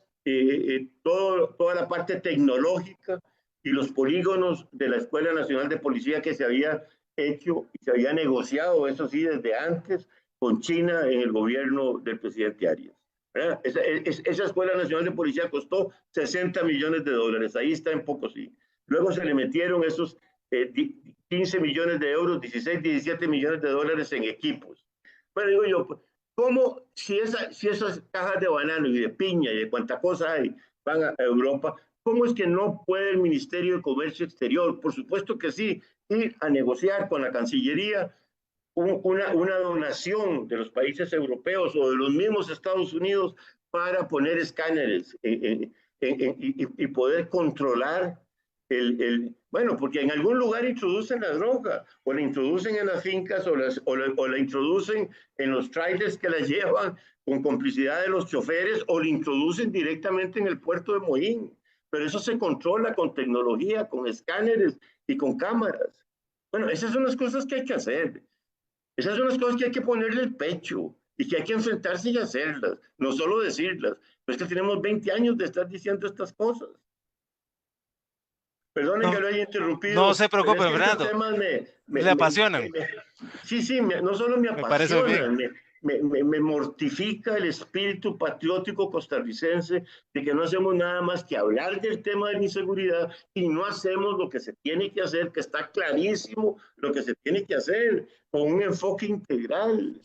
toda la parte tecnológica y los polígonos de la Escuela Nacional de Policía que se había hecho y se había negociado, eso sí, desde antes con China en el gobierno del presidente Arias. Esa Escuela Nacional de Policía costó 60 millones de dólares, ahí está en Pocosí. Luego se le metieron esos 15 millones de euros, 16, 17 millones de dólares en equipos. Pero digo yo, ¿cómo si esas cajas de banano y de piña y de cuánta cosa hay van a Europa, cómo es que no puede el Ministerio de Comercio Exterior? Por supuesto que sí, ir a negociar con la Cancillería una donación de los países europeos o de los mismos Estados Unidos para poner escáneres y poder controlar bueno, porque en algún lugar introducen la droga, o la introducen en las fincas, o la introducen en los trailers que la llevan con complicidad de los choferes, o la introducen directamente en el puerto de Moín. Pero eso se controla con tecnología, con escáneres y con cámaras. Bueno, esas son las cosas que hay que hacer. Esas son las cosas que hay que ponerle el pecho y que hay que enfrentarse y hacerlas, no solo decirlas. Pero es que tenemos 20 años de estar diciendo estas cosas. Perdone que lo haya interrumpido. No se preocupe, es que Fernando. Le apasionan. Sí, no solo me apasionan, me mortifica el espíritu patriótico costarricense de que no hacemos nada más que hablar del tema de la inseguridad y no hacemos lo que se tiene que hacer, que está clarísimo lo que se tiene que hacer, con un enfoque integral.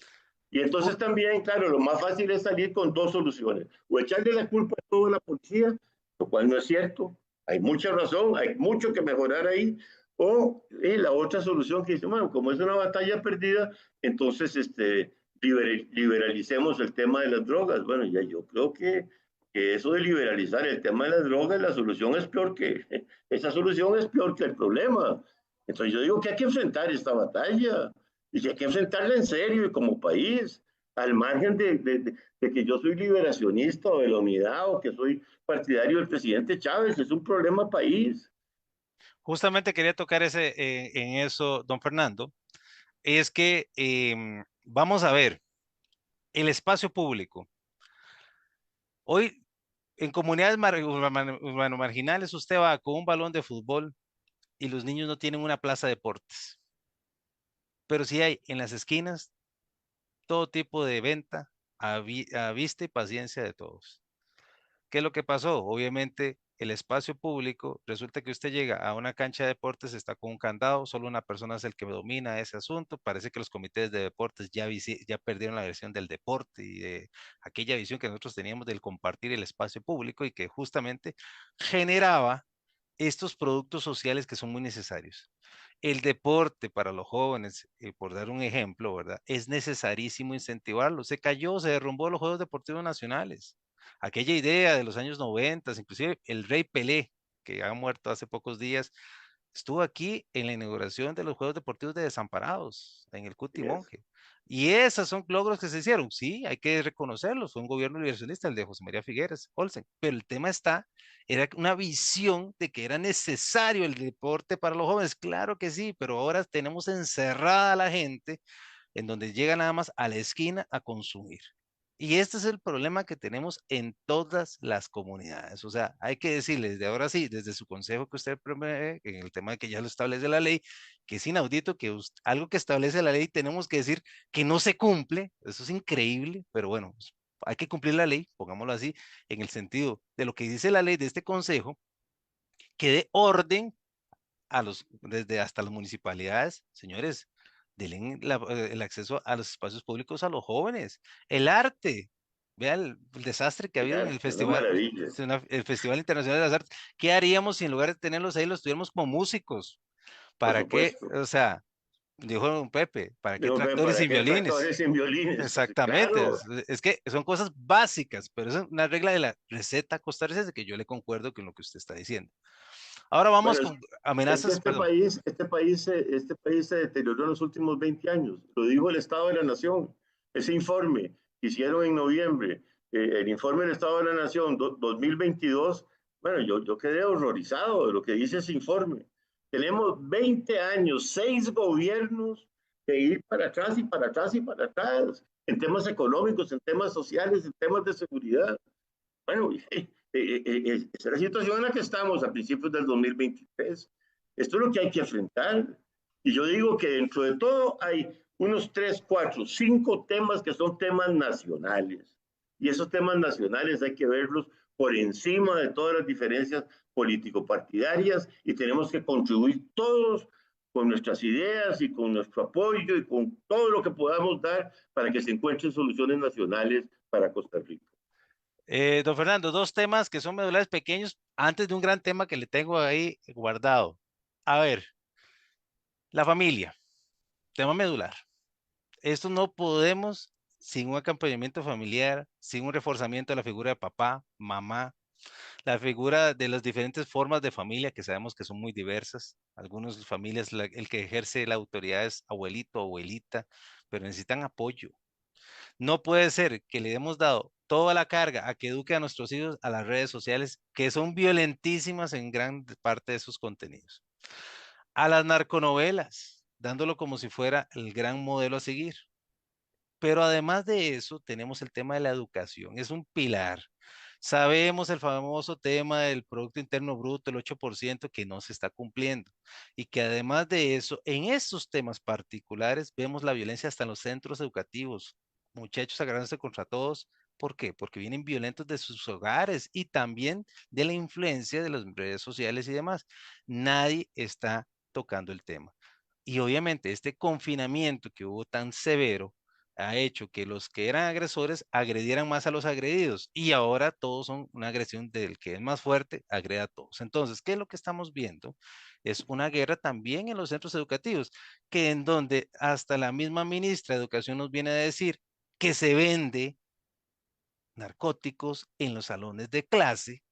Y entonces también, claro, lo más fácil es salir con dos soluciones, o echarle la culpa a toda la policía, lo cual no es cierto. Hay mucha razón, hay mucho que mejorar ahí. O la otra solución que dice, bueno, como es una batalla perdida, entonces liberalicemos el tema de las drogas. Bueno, ya yo creo que eso de liberalizar el tema de las drogas, esa solución es peor que el problema. Entonces yo digo que hay que enfrentar esta batalla y que hay que enfrentarla en serio y como país, al margen de que yo soy liberacionista o de la unidad o que soy partidario del presidente Chávez. Es un problema país. Justamente quería tocar en eso, don Fernando, es que vamos a ver, el espacio público. Hoy, en comunidades marginales, usted va con un balón de fútbol y los niños no tienen una plaza de deportes. Pero sí hay en las esquinas todo tipo de venta a vista y paciencia de todos. ¿Qué es lo que pasó? Obviamente, el espacio público, resulta que usted llega a una cancha de deportes, está con un candado, solo una persona es el que domina ese asunto. Parece que los comités de deportes ya perdieron la versión del deporte y de aquella visión que nosotros teníamos del compartir el espacio público y que justamente generaba estos productos sociales que son muy necesarios. El deporte para los jóvenes, por dar un ejemplo, ¿verdad? Es necesarísimo incentivarlo. Se derrumbó los Juegos Deportivos Nacionales. Aquella idea de los años 90, inclusive el Rey Pelé, que ha muerto hace pocos días, estuvo aquí en la inauguración de los Juegos Deportivos de Desamparados, en el Cutimonje. Y esos son logros que se hicieron. Sí, hay que reconocerlos. Fue un gobierno liberacionista, el de José María Figueres Olsen. Pero el tema era una visión de que era necesario el deporte para los jóvenes. Claro que sí, pero ahora tenemos encerrada a la gente en donde llega nada más a la esquina a consumir. Y este es el problema que tenemos en todas las comunidades. O sea, hay que decirles de ahora sí, desde su consejo que usted promueve, en el tema de que ya lo establece la ley, que es inaudito que algo que establece la ley tenemos que decir que no se cumple. Eso es increíble, pero bueno, hay que cumplir la ley, pongámoslo así, en el sentido de lo que dice la ley de este consejo, que dé orden desde hasta las municipalidades, señores. Denle el acceso a los espacios públicos a los jóvenes. El arte, vea el desastre que ha habido en el festival, el Festival Internacional de las Artes. ¿Qué haríamos si en lugar de tenerlos ahí los tuviéramos como músicos? ¿Para qué? O sea, dijo don Pepe, ¿para qué tractores sin violines? Tractores sin violines. Exactamente, claro. Es que son cosas básicas, pero es una regla de la receta costarricense que yo le concuerdo con lo que usted está diciendo. Ahora vamos con amenazas. Este país se deterioró en los últimos 20 años. Lo dijo el Estado de la Nación. Ese informe que hicieron en noviembre el informe del Estado de la Nación 2022, bueno, yo quedé horrorizado de lo que dice ese informe. Tenemos 20 años, 6 gobiernos de ir para atrás y para atrás y para atrás, en temas económicos, en temas sociales, en temas de seguridad. Bueno, esa es la situación en la que estamos a principios del 2023. Esto es lo que hay que enfrentar. Y yo digo que dentro de todo hay unos 3, 4, 5 temas que son temas nacionales. Y esos temas nacionales hay que verlos por encima de todas las diferencias político-partidarias y tenemos que contribuir todos con nuestras ideas y con nuestro apoyo y con todo lo que podamos dar para que se encuentren soluciones nacionales para Costa Rica. Don Fernando, 2 temas que son medulares pequeños antes de un gran tema que le tengo ahí guardado. A ver, la familia, tema medular. Esto no podemos sin un acompañamiento familiar, sin un reforzamiento de la figura de papá, mamá, la figura de las diferentes formas de familia que sabemos que son muy diversas. Algunas familias, el que ejerce la autoridad es abuelito, abuelita, pero necesitan apoyo. No puede ser que le hemos dado toda la carga a que eduque a nuestros hijos a las redes sociales, que son violentísimas en gran parte de sus contenidos. A las narconovelas, dándolo como si fuera el gran modelo a seguir. Pero además de eso, tenemos el tema de la educación. Es un pilar. Sabemos el famoso tema del Producto Interno Bruto, el 8%, que no se está cumpliendo. Y que además de eso, en estos temas particulares, vemos la violencia hasta en los centros educativos. Muchachos agarrándose contra todos. ¿Por qué? Porque vienen violentos de sus hogares y también de la influencia de las redes sociales y demás. Nadie está tocando el tema. Y obviamente este confinamiento que hubo tan severo ha hecho que los que eran agresores agredieran más a los agredidos y ahora todos son una agresión del que es más fuerte, agrede a todos. Entonces, ¿qué es lo que estamos viendo? Es una guerra también en los centros educativos, que en donde hasta la misma ministra de Educación nos viene a decir que se vende narcóticos en los salones de clase.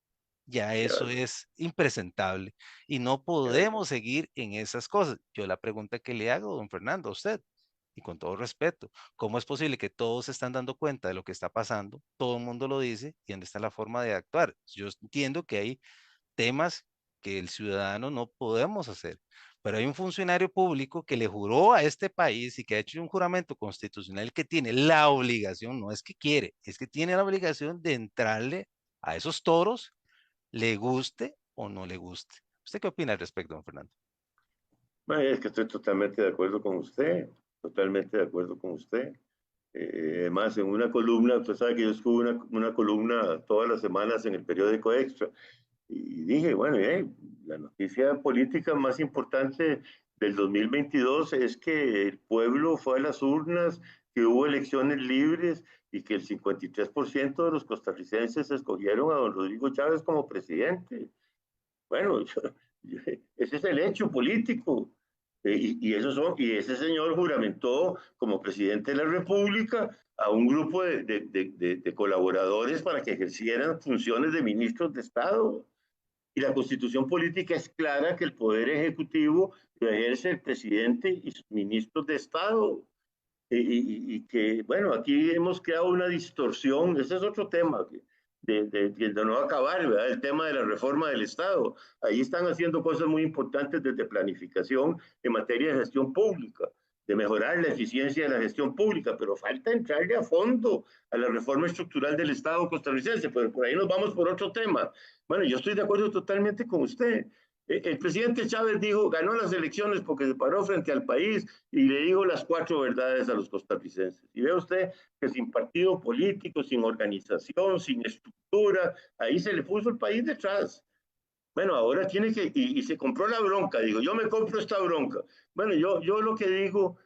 Ya eso es impresentable y no podemos seguir en esas cosas. Yo la pregunta que le hago, don Fernando, a usted, y con todo respeto, ¿cómo es posible que todos se están dando cuenta de lo que está pasando? Todo el mundo lo dice y dónde está la forma de actuar. Yo entiendo que hay temas que el ciudadano no podemos hacer, pero hay un funcionario público que le juró a este país y que ha hecho un juramento constitucional que tiene la obligación, no es que quiere, es que tiene la obligación de entrarle a esos toros, le guste o no le guste. ¿Usted qué opina al respecto, don Fernando? Bueno, es que estoy totalmente de acuerdo con usted, totalmente de acuerdo con usted. Además, en una columna, usted sabe que yo escribo una columna todas las semanas en el periódico Extra, y dije, bueno, la noticia política más importante del 2022 es que el pueblo fue a las urnas, que hubo elecciones libres y que el 53% de los costarricenses escogieron a don Rodrigo Chávez como presidente. Bueno, ese es el hecho político. Y ese señor juramentó como presidente de la República a un grupo de colaboradores para que ejercieran funciones de ministros de Estado. Y la Constitución política es clara que el Poder Ejecutivo lo ejerce el presidente y sus ministros de Estado. Y que, bueno, aquí hemos creado una distorsión, ese es otro tema de no acabar, ¿verdad? El tema de la reforma del Estado. Ahí están haciendo cosas muy importantes desde planificación en materia de gestión pública, de mejorar la eficiencia de la gestión pública, pero falta entrarle a fondo a la reforma estructural del Estado costarricense, pero por ahí nos vamos por otro tema. Bueno, yo estoy de acuerdo totalmente con usted. El presidente Chávez dijo, ganó las elecciones porque se paró frente al país y le dijo las 4 verdades a los costarricenses. Y ve usted que sin partido político, sin organización, sin estructura, ahí se le puso el país detrás. Bueno, ahora tiene que, y se compró la bronca, digo, yo me compro esta bronca. Bueno, yo lo que digo,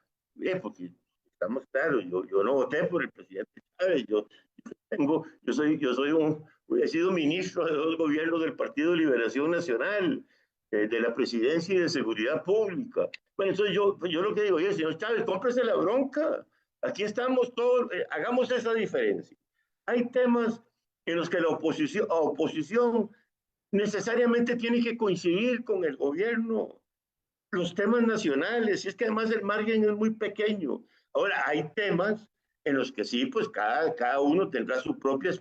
porque estamos claros, yo no voté por el presidente Chávez, he sido ministro de 2 gobiernos del Partido de Liberación Nacional, de la Presidencia y de Seguridad Pública. Bueno, entonces yo lo que digo, oye, señor Chávez, cómprese la bronca. Aquí estamos todos, hagamos esa diferencia. Hay temas en los que la oposición necesariamente tiene que coincidir con el gobierno. Los temas nacionales, y es que además el margen es muy pequeño. Ahora, hay temas en los que sí, pues cada uno tendrá su propia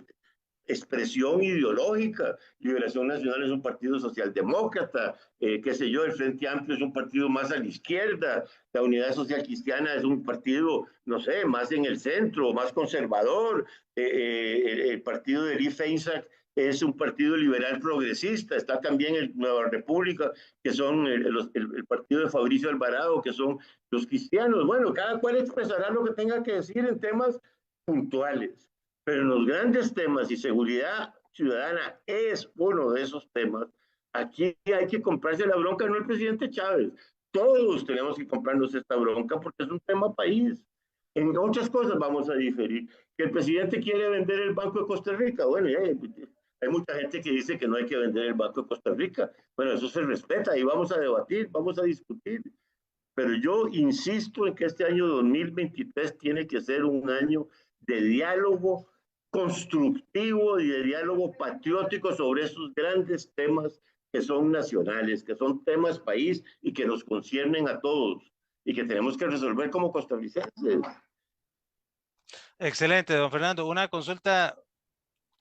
expresión ideológica. Liberación Nacional es un partido socialdemócrata, qué sé yo, el Frente Amplio es un partido más a la izquierda, la Unidad Social Cristiana es un partido, no sé, más en el centro, más conservador, el partido de Lee Feinsack es un partido liberal progresista, está también el Nueva República, que son el partido de Fabricio Alvarado, que son los cristianos. Bueno, cada cual expresará lo que tenga que decir en temas puntuales, pero en los grandes temas, y seguridad ciudadana es uno de esos temas, aquí hay que comprarse la bronca, no el presidente Chávez. Todos tenemos que comprarnos esta bronca porque es un tema país. En otras cosas vamos a diferir. Que el presidente quiere vender el Banco de Costa Rica, bueno, ya, hay mucha gente que dice que no hay que vender el Banco de Costa Rica. Bueno, eso se respeta y vamos a debatir, vamos a discutir. Pero yo insisto en que este año 2023 tiene que ser un año de diálogo constructivo y de diálogo patriótico sobre esos grandes temas que son nacionales, que son temas país y que nos conciernen a todos y que tenemos que resolver como costarricenses. Excelente, don Fernando. Una consulta,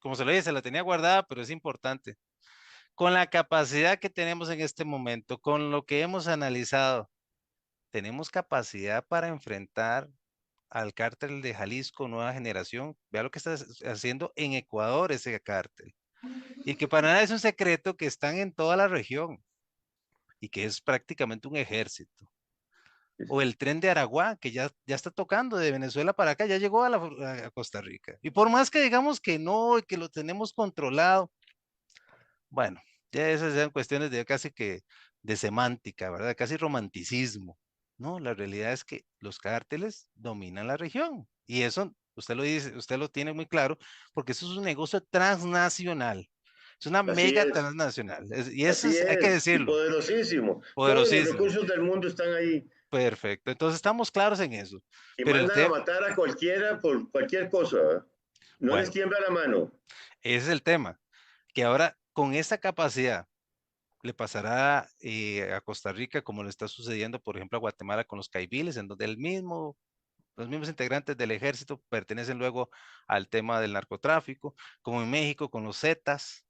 como se lo dije, se la tenía guardada, pero es importante. Con la capacidad que tenemos en este momento, con lo que hemos analizado, ¿tenemos capacidad para enfrentar al cártel de Jalisco Nueva Generación? Vea lo que está haciendo en Ecuador ese cártel. Y que para nada es un secreto que están en toda la región y que es prácticamente un ejército. O el tren de Aragua, que ya está tocando de Venezuela para acá, ya llegó a Costa Rica. Y por más que digamos que no, que lo tenemos controlado, bueno, ya esas eran cuestiones de casi que de semántica, ¿verdad? Casi romanticismo. No, la realidad es que los cárteles dominan la región. Y eso, usted lo dice, usted lo tiene muy claro, porque eso es un negocio transnacional. Es una mega transnacional. Y eso es, hay que y decirlo. poderosísimo. Poderosísimo. Todos los recursos del mundo están ahí. Perfecto. Entonces estamos claros en eso. Y pero mandan a matar a cualquiera por cualquier cosa. No bueno, les tiembla la mano. Ese es el tema. Que ahora con esta capacidad le pasará a Costa Rica como le está sucediendo, por ejemplo, a Guatemala con los caibiles, en donde los mismos integrantes del ejército pertenecen luego al tema del narcotráfico, como en México con los Zetas.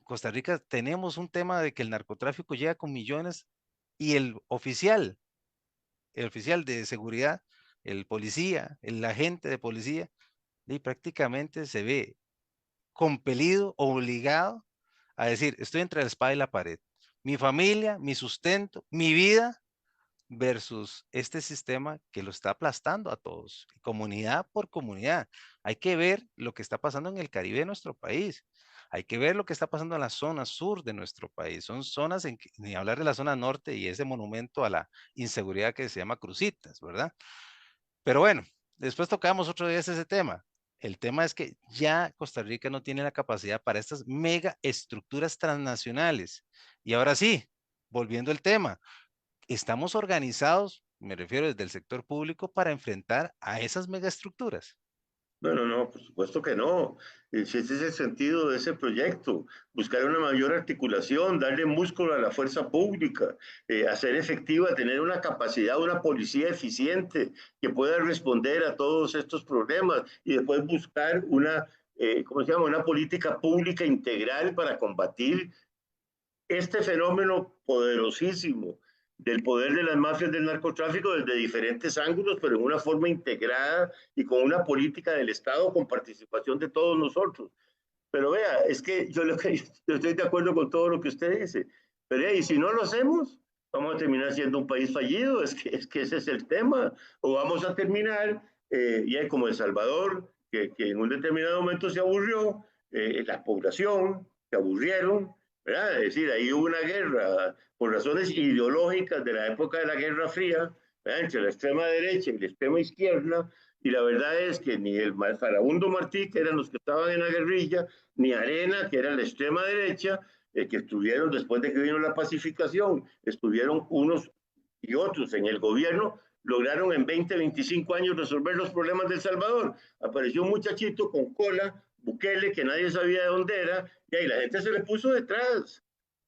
Costa Rica tenemos un tema de que el narcotráfico llega con millones y el oficial de seguridad, el policía, el agente de policía, y prácticamente se ve compelido, obligado a decir, estoy entre la espada y la pared. Mi familia, mi sustento, mi vida versus este sistema que lo está aplastando a todos, comunidad por comunidad. Hay que ver lo que está pasando en el Caribe de nuestro país. Hay que ver lo que está pasando en la zona sur de nuestro país. Son zonas, ni hablar de la zona norte y ese monumento a la inseguridad que se llama Cruzitas, ¿verdad? Pero bueno, después tocamos otro día ese tema. El tema es que ya Costa Rica no tiene la capacidad para estas mega estructuras transnacionales. Y ahora sí, volviendo al tema, ¿estamos organizados, me refiero desde el sector público, para enfrentar a esas megaestructuras? No, por supuesto que no. Si ese es el sentido de ese proyecto, buscar una mayor articulación, darle músculo a la fuerza pública, hacer efectiva, tener una capacidad, una policía eficiente que pueda responder a todos estos problemas y después buscar una política pública integral para combatir este fenómeno poderosísimo del poder de las mafias del narcotráfico desde diferentes ángulos, pero en una forma integrada y con una política del Estado con participación de todos nosotros. Pero vea, es que yo estoy de acuerdo con todo lo que usted dice, pero y si no lo hacemos, vamos a terminar siendo un país fallido, es que ese es el tema, o vamos a terminar, ya como El Salvador, que en un determinado momento se aburrió, la población se aburrieron, ¿verdad? Es decir, ahí hubo una guerra por razones ideológicas de la época de la Guerra Fría, ¿verdad? Entre la extrema derecha y la extrema izquierda, y la verdad es que ni el Farabundo Martí, que eran los que estaban en la guerrilla, ni Arena, que era la extrema derecha, que estuvieron después de que vino la pacificación, estuvieron unos y otros en el gobierno, lograron en 20, 25 años resolver los problemas de El Salvador. Apareció un muchachito con cola, Bukele, que nadie sabía de dónde era, y ahí la gente se le puso detrás.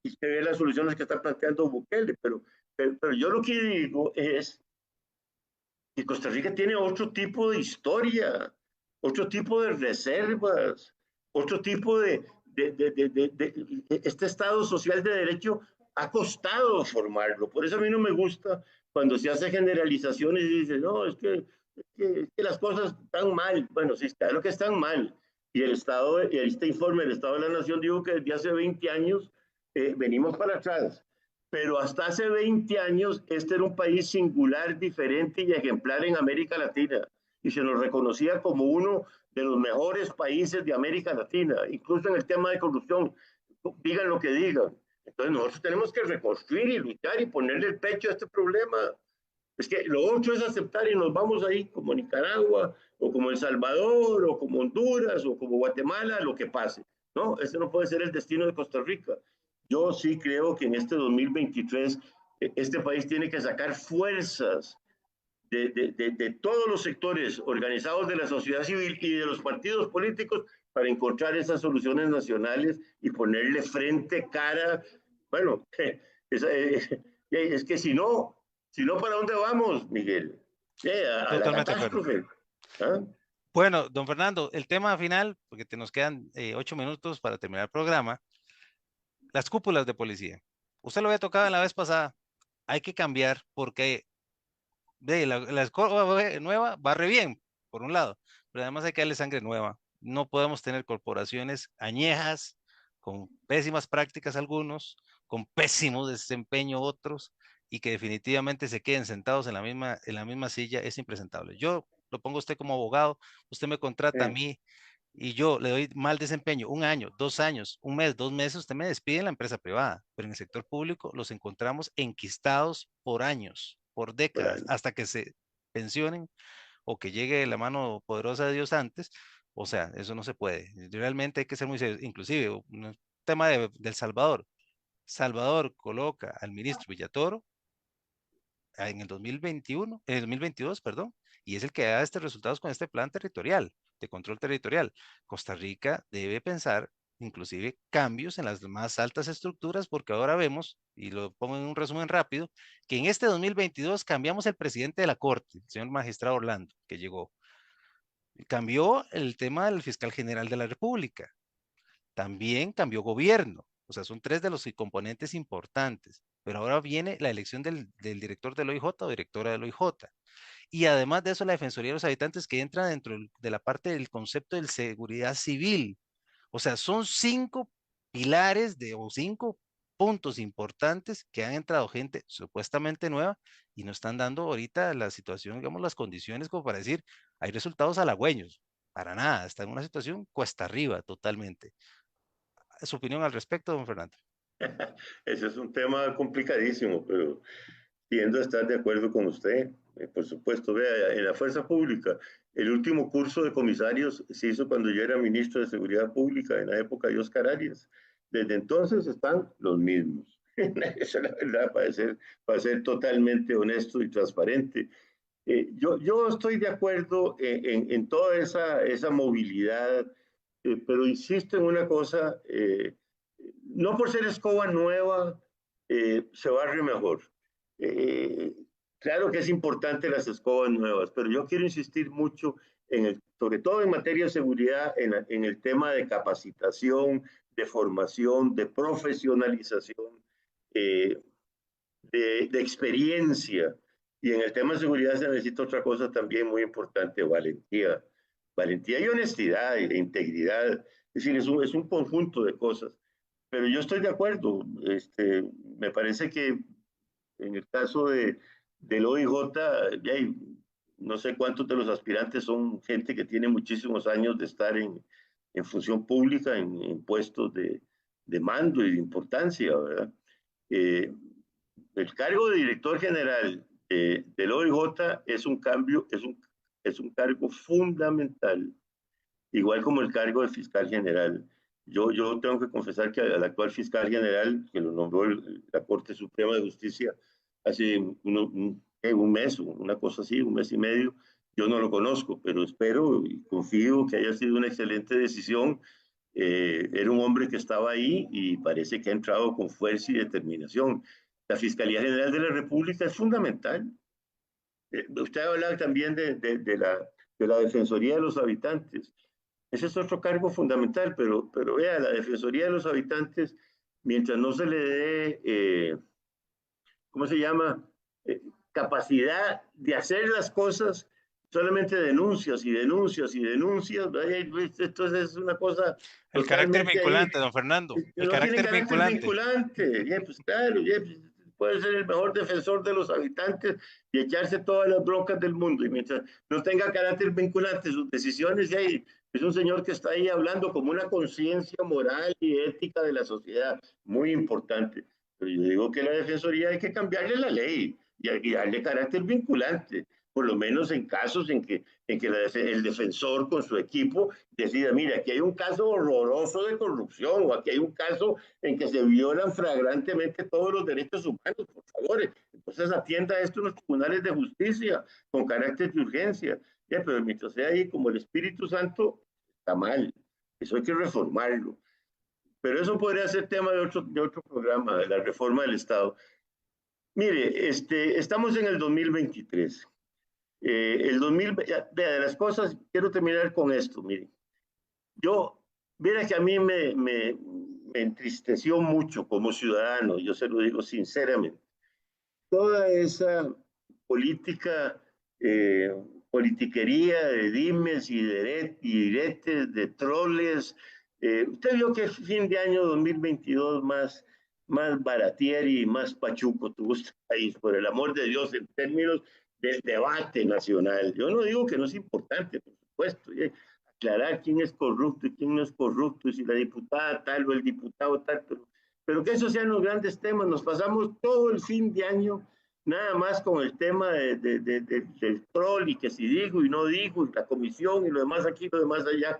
Y se ve las soluciones que está planteando Bukele, pero yo lo que digo es que Costa Rica tiene otro tipo de historia, otro tipo de reservas, otro tipo este Estado social de derecho ha costado formarlo. Por eso a mí no me gusta cuando se hace generalizaciones y dice, no, es que las cosas están mal. Bueno, sí, claro que están mal. Y el Estado, este informe del Estado de la Nación dijo que desde hace 20 años venimos para atrás. Pero hasta hace 20 años este era un país singular, diferente y ejemplar en América Latina. Y se nos reconocía como uno de los mejores países de América Latina, incluso en el tema de corrupción. Digan lo que digan. Entonces nosotros tenemos que reconstruir y luchar y ponerle el pecho a este problema. Es que lo otro es aceptar y nos vamos ahí como Nicaragua, o como El Salvador, o como Honduras, o como Guatemala, lo que pase. No, ese no puede ser el destino de Costa Rica. Yo sí creo que en este 2023 este país tiene que sacar fuerzas de todos los sectores organizados de la sociedad civil y de los partidos políticos para encontrar esas soluciones nacionales y ponerle frente, cara. Bueno, es que si no, ¿para dónde vamos, Miguel? A la catástrofe. ¿Ah? Bueno, don Fernando, el tema final, porque nos quedan 8 minutos para terminar el programa, las cúpulas de policía. Usted lo había tocado en la vez pasada, hay que cambiar porque la escoba nueva barre bien, por un lado, pero además hay que darle sangre nueva. No podemos tener corporaciones añejas, con pésimas prácticas algunos, con pésimo desempeño otros, y que definitivamente se queden sentados en la misma silla. Es impresentable. Yo lo pongo a usted como abogado, usted me contrata a mí y yo le doy mal desempeño, 1 año, 2 años, 1 mes, 2 meses, usted me despide en la empresa privada, pero en el sector público los encontramos enquistados por años, por décadas, hasta que se pensionen o que llegue la mano poderosa de Dios antes. O sea, eso no se puede. Realmente hay que ser muy serio. Inclusive, un tema del Salvador. Salvador coloca al ministro Villatoro en el 2021, en el 2022, perdón, y es el que da estos resultados con este plan territorial, de control territorial. Costa Rica debe pensar inclusive cambios en las más altas estructuras, porque ahora vemos, y lo pongo en un resumen rápido, que en este 2022 cambiamos el presidente de la Corte, el señor magistrado Orlando, que llegó. Cambió el tema del fiscal general de la República. También cambió gobierno. O sea, son 3 de los componentes importantes. Pero ahora viene la elección del director del OIJ o directora del OIJ. Y además de eso, la Defensoría de los Habitantes, que entra dentro de la parte del concepto de seguridad civil. O sea, son 5 pilares o 5 puntos importantes que han entrado gente supuestamente nueva y no están dando ahorita la situación, digamos, las condiciones como para decir, hay resultados halagüeños. Para nada, está en una situación cuesta arriba totalmente. ¿Su opinión al respecto, don Fernando? Ese es un tema complicadísimo, pero tiendo a estar de acuerdo con usted. Por supuesto, vea, en la fuerza pública, el último curso de comisarios se hizo cuando yo era ministro de Seguridad Pública, en la época de Oscar Arias. Desde entonces están los mismos. Esa es la verdad, para ser totalmente honesto y transparente. Yo estoy de acuerdo en toda esa movilidad, pero insisto en una cosa, no por ser escoba nueva se barre mejor. Claro que es importante las escobas nuevas, pero yo quiero insistir mucho, sobre todo en materia de seguridad, en el tema de capacitación, de formación, de profesionalización, de experiencia. Y en el tema de seguridad se necesita otra cosa también muy importante, valentía. Valentía y honestidad e integridad. Es decir, es un conjunto de cosas. Pero yo estoy de acuerdo. Me parece que en el caso del OIJ, no sé cuántos de los aspirantes son gente que tiene muchísimos años de estar en función pública, en puestos de mando y de importancia, ¿verdad? El cargo de director general del OIJ es un cargo fundamental, igual como el cargo de fiscal general. Yo tengo que confesar que al actual fiscal general, que lo nombró la Corte Suprema de Justicia hace un mes, una cosa así, 1 mes y medio, yo no lo conozco, pero espero y confío que haya sido una excelente decisión. Era un hombre que estaba ahí y parece que ha entrado con fuerza y determinación. La Fiscalía General de la República es fundamental. Usted hablaba también de la Defensoría de los Habitantes. Ese es otro cargo fundamental, pero vea, la Defensoría de los Habitantes, mientras no se le dé, ¿cómo se llama? Capacidad de hacer las cosas, solamente denuncias y denuncias y denuncias. Esto es una cosa. El carácter vinculante, don Fernando. El carácter vinculante. Pues claro, puede ser el mejor defensor de los habitantes y echarse todas las broncas del mundo. Y mientras no tenga carácter vinculante, sus decisiones, y ahí es un señor que está ahí hablando como una conciencia moral y ética de la sociedad, muy importante. Pero yo digo que la Defensoría hay que cambiarle la ley y darle carácter vinculante, por lo menos en casos en que el defensor con su equipo decida, mira, aquí hay un caso horroroso de corrupción, o aquí hay un caso en que se violan flagrantemente todos los derechos humanos, por favor, entonces atienda esto en los tribunales de justicia, con carácter de urgencia. Pero mientras sea ahí como el Espíritu Santo, está mal, eso hay que reformarlo. Pero eso podría ser tema de otro programa, de la reforma del Estado. Mire, estamos en el 2023. De las cosas, quiero terminar con esto, mire. Mira que a mí me entristeció mucho como ciudadano, yo se lo digo sinceramente, toda esa política, politiquería de dimes y diretes, de troles. Usted vio que fin de año 2022 más baratieri y más pachuco tuvo este país, por el amor de Dios, en términos del debate nacional. Yo no digo que no es importante, por supuesto, aclarar quién es corrupto y quién no es corrupto, y si la diputada tal o el diputado tal, pero que esos sean los grandes temas. Nos pasamos todo el fin de año nada más con el tema del troll, y que si dijo y no dijo, y la comisión y lo demás aquí, lo demás allá.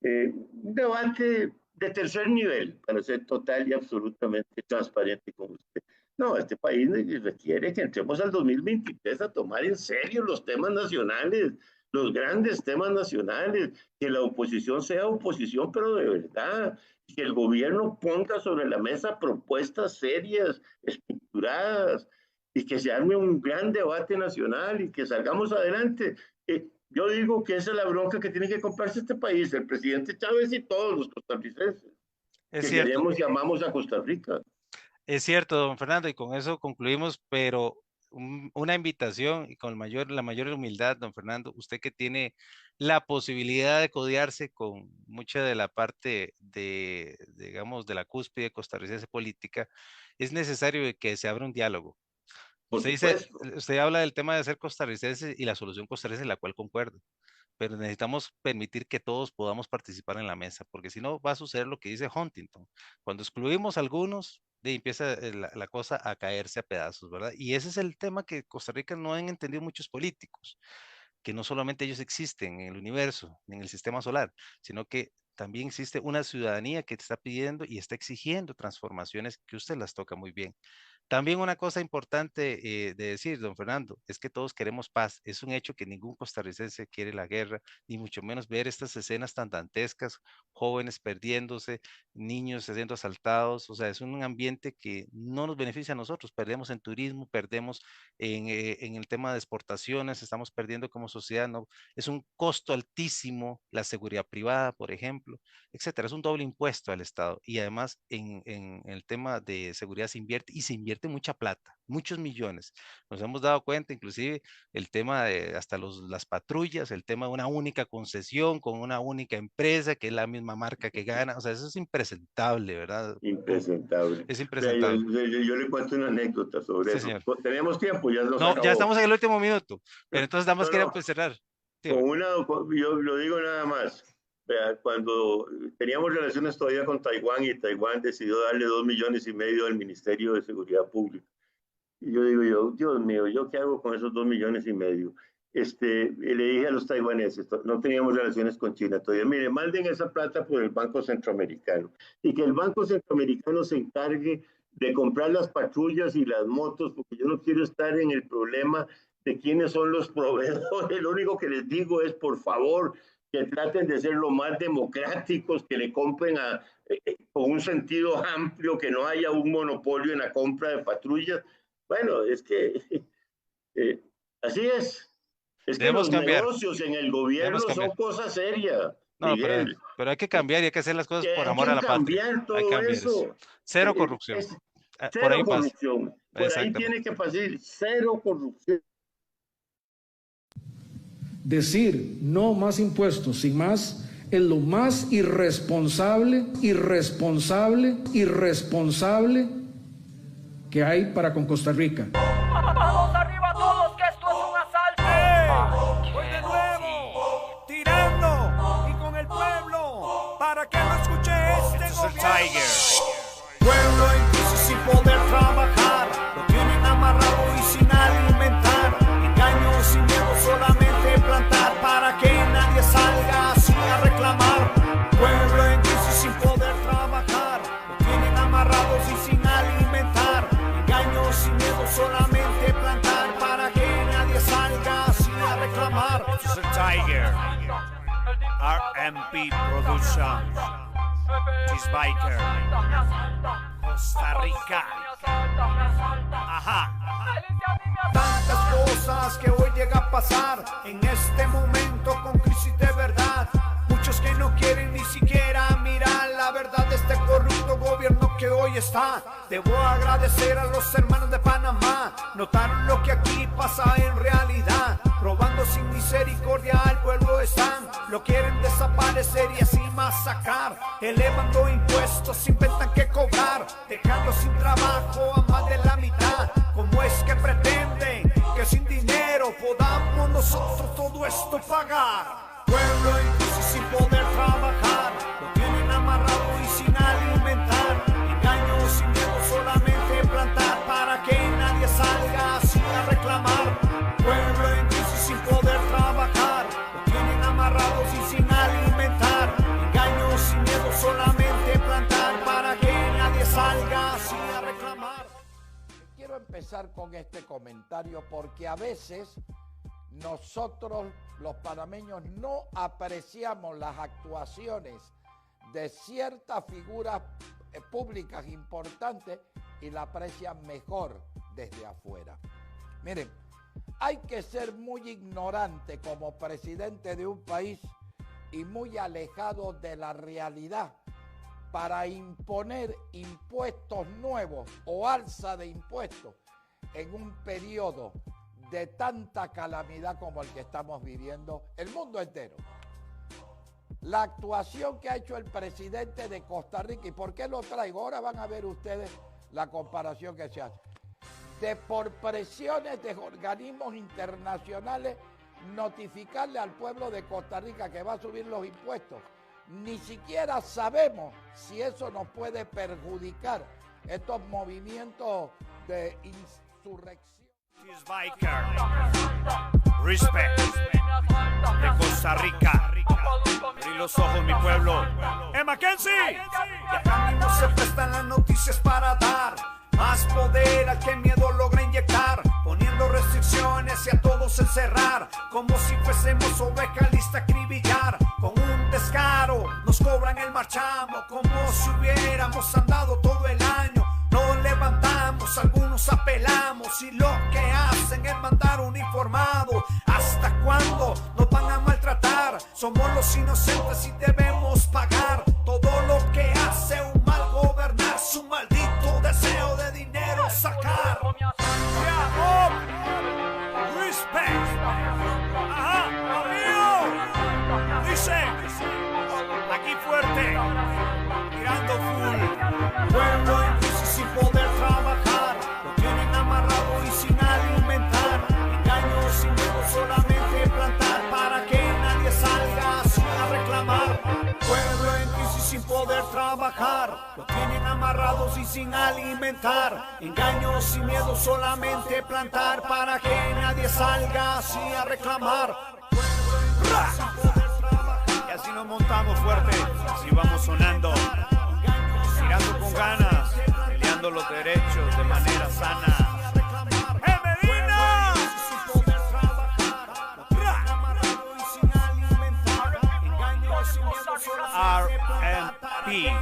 Un debate de tercer nivel, para ser total y absolutamente transparente con usted. No, este país requiere que entremos al 2023 a tomar en serio los temas nacionales, los grandes temas nacionales, que la oposición sea oposición, pero de verdad, que el gobierno ponga sobre la mesa propuestas serias, estructuradas, y que se arme un gran debate nacional y que salgamos adelante. Yo digo que esa es la bronca que tiene que comprarse este país, el presidente Chávez y todos los costarricenses, que queremos y amamos a Costa Rica. Es cierto, don Fernando, y con eso concluimos, pero una invitación, y con la mayor humildad, don Fernando, usted que tiene la posibilidad de codearse con mucha de la parte digamos, de la cúspide costarricense política, es necesario que se abra un diálogo. Usted habla del tema de ser costarricense y la solución costarricense, la cual concuerdo, pero necesitamos permitir que todos podamos participar en la mesa, porque si no va a suceder lo que dice Huntington. Cuando excluimos a algunos, empieza la cosa a caerse a pedazos, ¿verdad? Y ese es el tema que Costa Rica no han entendido muchos políticos, que no solamente ellos existen en el universo, en el sistema solar, sino que también existe una ciudadanía que te está pidiendo y está exigiendo transformaciones que usted las toca muy bien. También una cosa importante de decir, don Fernando, es que todos queremos paz. Es un hecho que ningún costarricense quiere la guerra, ni mucho menos ver estas escenas tan dantescas, jóvenes perdiéndose, niños siendo asaltados. O sea, es un ambiente que no nos beneficia a nosotros. Perdemos en turismo, perdemos en el tema de exportaciones, estamos perdiendo como sociedad. ¿No? Es un costo altísimo la seguridad privada, por ejemplo, etcétera. Es un doble impuesto al Estado. Y además en el tema de seguridad se invierte, y se invierte mucha plata, muchos millones. Nos hemos dado cuenta, inclusive, el tema de hasta las patrullas, el tema de una única concesión con una única empresa, que es la misma marca que gana. O sea, eso es impresentable, ¿verdad? Impresentable. Es impresentable. Yo le cuento una anécdota sobre eso. Señor. Tenemos tiempo, ya nos No, acabó. ya estamos en el último minuto, pero entonces damos que cerrar. Sí, yo lo digo nada más. Cuando teníamos relaciones todavía con Taiwán, y Taiwán decidió darle 2,5 millones al Ministerio de Seguridad Pública. Y yo digo, Dios mío, ¿yo qué hago con esos 2,5 millones? Le dije a los taiwaneses, no teníamos relaciones con China todavía, mire, manden esa plata por el Banco Centroamericano, y que el Banco Centroamericano se encargue de comprar las patrullas y las motos, porque yo no quiero estar en el problema de quiénes son los proveedores. Lo único que les digo es, por favor, que traten de ser lo más democráticos, que le compren con un sentido amplio, que no haya un monopolio en la compra de patrullas. Bueno, es que Así es. Es que Debemos los cambiar. negocios en el gobierno son cosas serias. No, Miguel. pero hay que cambiar y hay que hacer las cosas por amor a la patria. Hay que cambiar todo hay que cambiar eso. Cero corrupción. Cero por ahí corrupción. pasa. Por ahí tiene que pasar cero corrupción. Decir no más impuestos sin más es lo más irresponsable que hay para con Costa Rica. Vamos arriba todos, que esto es un asalto. Voy de nuevo, tirando y con el pueblo, para que no escuche este gobierno. Pueblo en crisis sin poder trabajar, lo tienen amarrado y sin alimentar, engaños sin miedo, solamente plantar, para que nadie salga así a reclamar. Pueblo en crisis sin poder trabajar, lo tienen amarrados y sin alimentar, engaños sin miedo, solamente plantar, para que nadie salga así a reclamar. This is a Tiger, RMP Productions, Cheesebiker, Costa Rica. Ajá. Tantas cosas que hoy llega a pasar en este momento con crisis de verdad. Muchos que no quieren ni siquiera mirar la verdad de este corrupto gobierno que hoy está. Debo agradecer a los hermanos de Panamá, notaron lo que aquí pasa en realidad. Robando sin misericordia al pueblo están, lo quieren desaparecer y así masacrar. Elevando impuestos, inventan que cobrar, dejando sin trabajo a más de la mitad. ¿Cómo es que pretenden que sin dinero podamos nosotros todo esto pagar? Pueblo en crisis sin poder trabajar, lo tienen amarrado y sin alimentar, engaños sin miedo, solamente plantar, para que nadie salga así a reclamar. Pueblo en crisis sin poder trabajar, lo tienen amarrados y sin alimentar, engaños sin miedo, solamente plantar, para que nadie salga así a reclamar. Quiero empezar con este comentario porque a veces nosotros los panameños no apreciamos las actuaciones de ciertas figuras públicas importantes y la aprecian mejor desde afuera. Miren, hay que ser muy ignorante como presidente de un país y muy alejado de la realidad para imponer impuestos nuevos o alza de impuestos en un periodo de tanta calamidad como el que estamos viviendo el mundo entero. La actuación que ha hecho el presidente de Costa Rica, ¿y por qué lo traigo? Ahora van a ver ustedes la comparación que se hace. Por presiones de organismos internacionales, notificarle al pueblo de Costa Rica que va a subir los impuestos. Ni siquiera sabemos si eso nos puede perjudicar estos movimientos de insurrección. Biker, respect, de Costa Rica. Abrí los ojos, mi pueblo. Mackenzie. Ya también se prestan las noticias para dar más poder al que miedo logra inyectar, poniendo restricciones y a todos encerrar, como si fuésemos oveja lista a acribillar. Con un descaro nos cobran el marchamo, como si hubiéramos andado todo el año. Nos levantamos, algunos apelamos y lo que hacen es mandar uniformado. ¿Hasta cuándo nos van a maltratar? Somos los inocentes y debemos pagar todo lo que hace un mal gobernar, su maldito deseo de dinero sacar. Respect. Ajá, amigo. Dice, aquí fuerte, tirando full. Pueblo en crisis sin poder trabajar, lo tienen amarrado y sin alimentar, engaños sin miedo, solamente plantar, para que nadie salga así a reclamar. Pueblo en crisis sin poder trabajar, lo tienen amarrados y sin alimentar, engaños sin miedo, solamente plantar, para que nadie salga así a reclamar. Y así nos montamos fuerte, así vamos sonando, tirando con ganas, peleando los derechos de manera sana. Medina! RMP.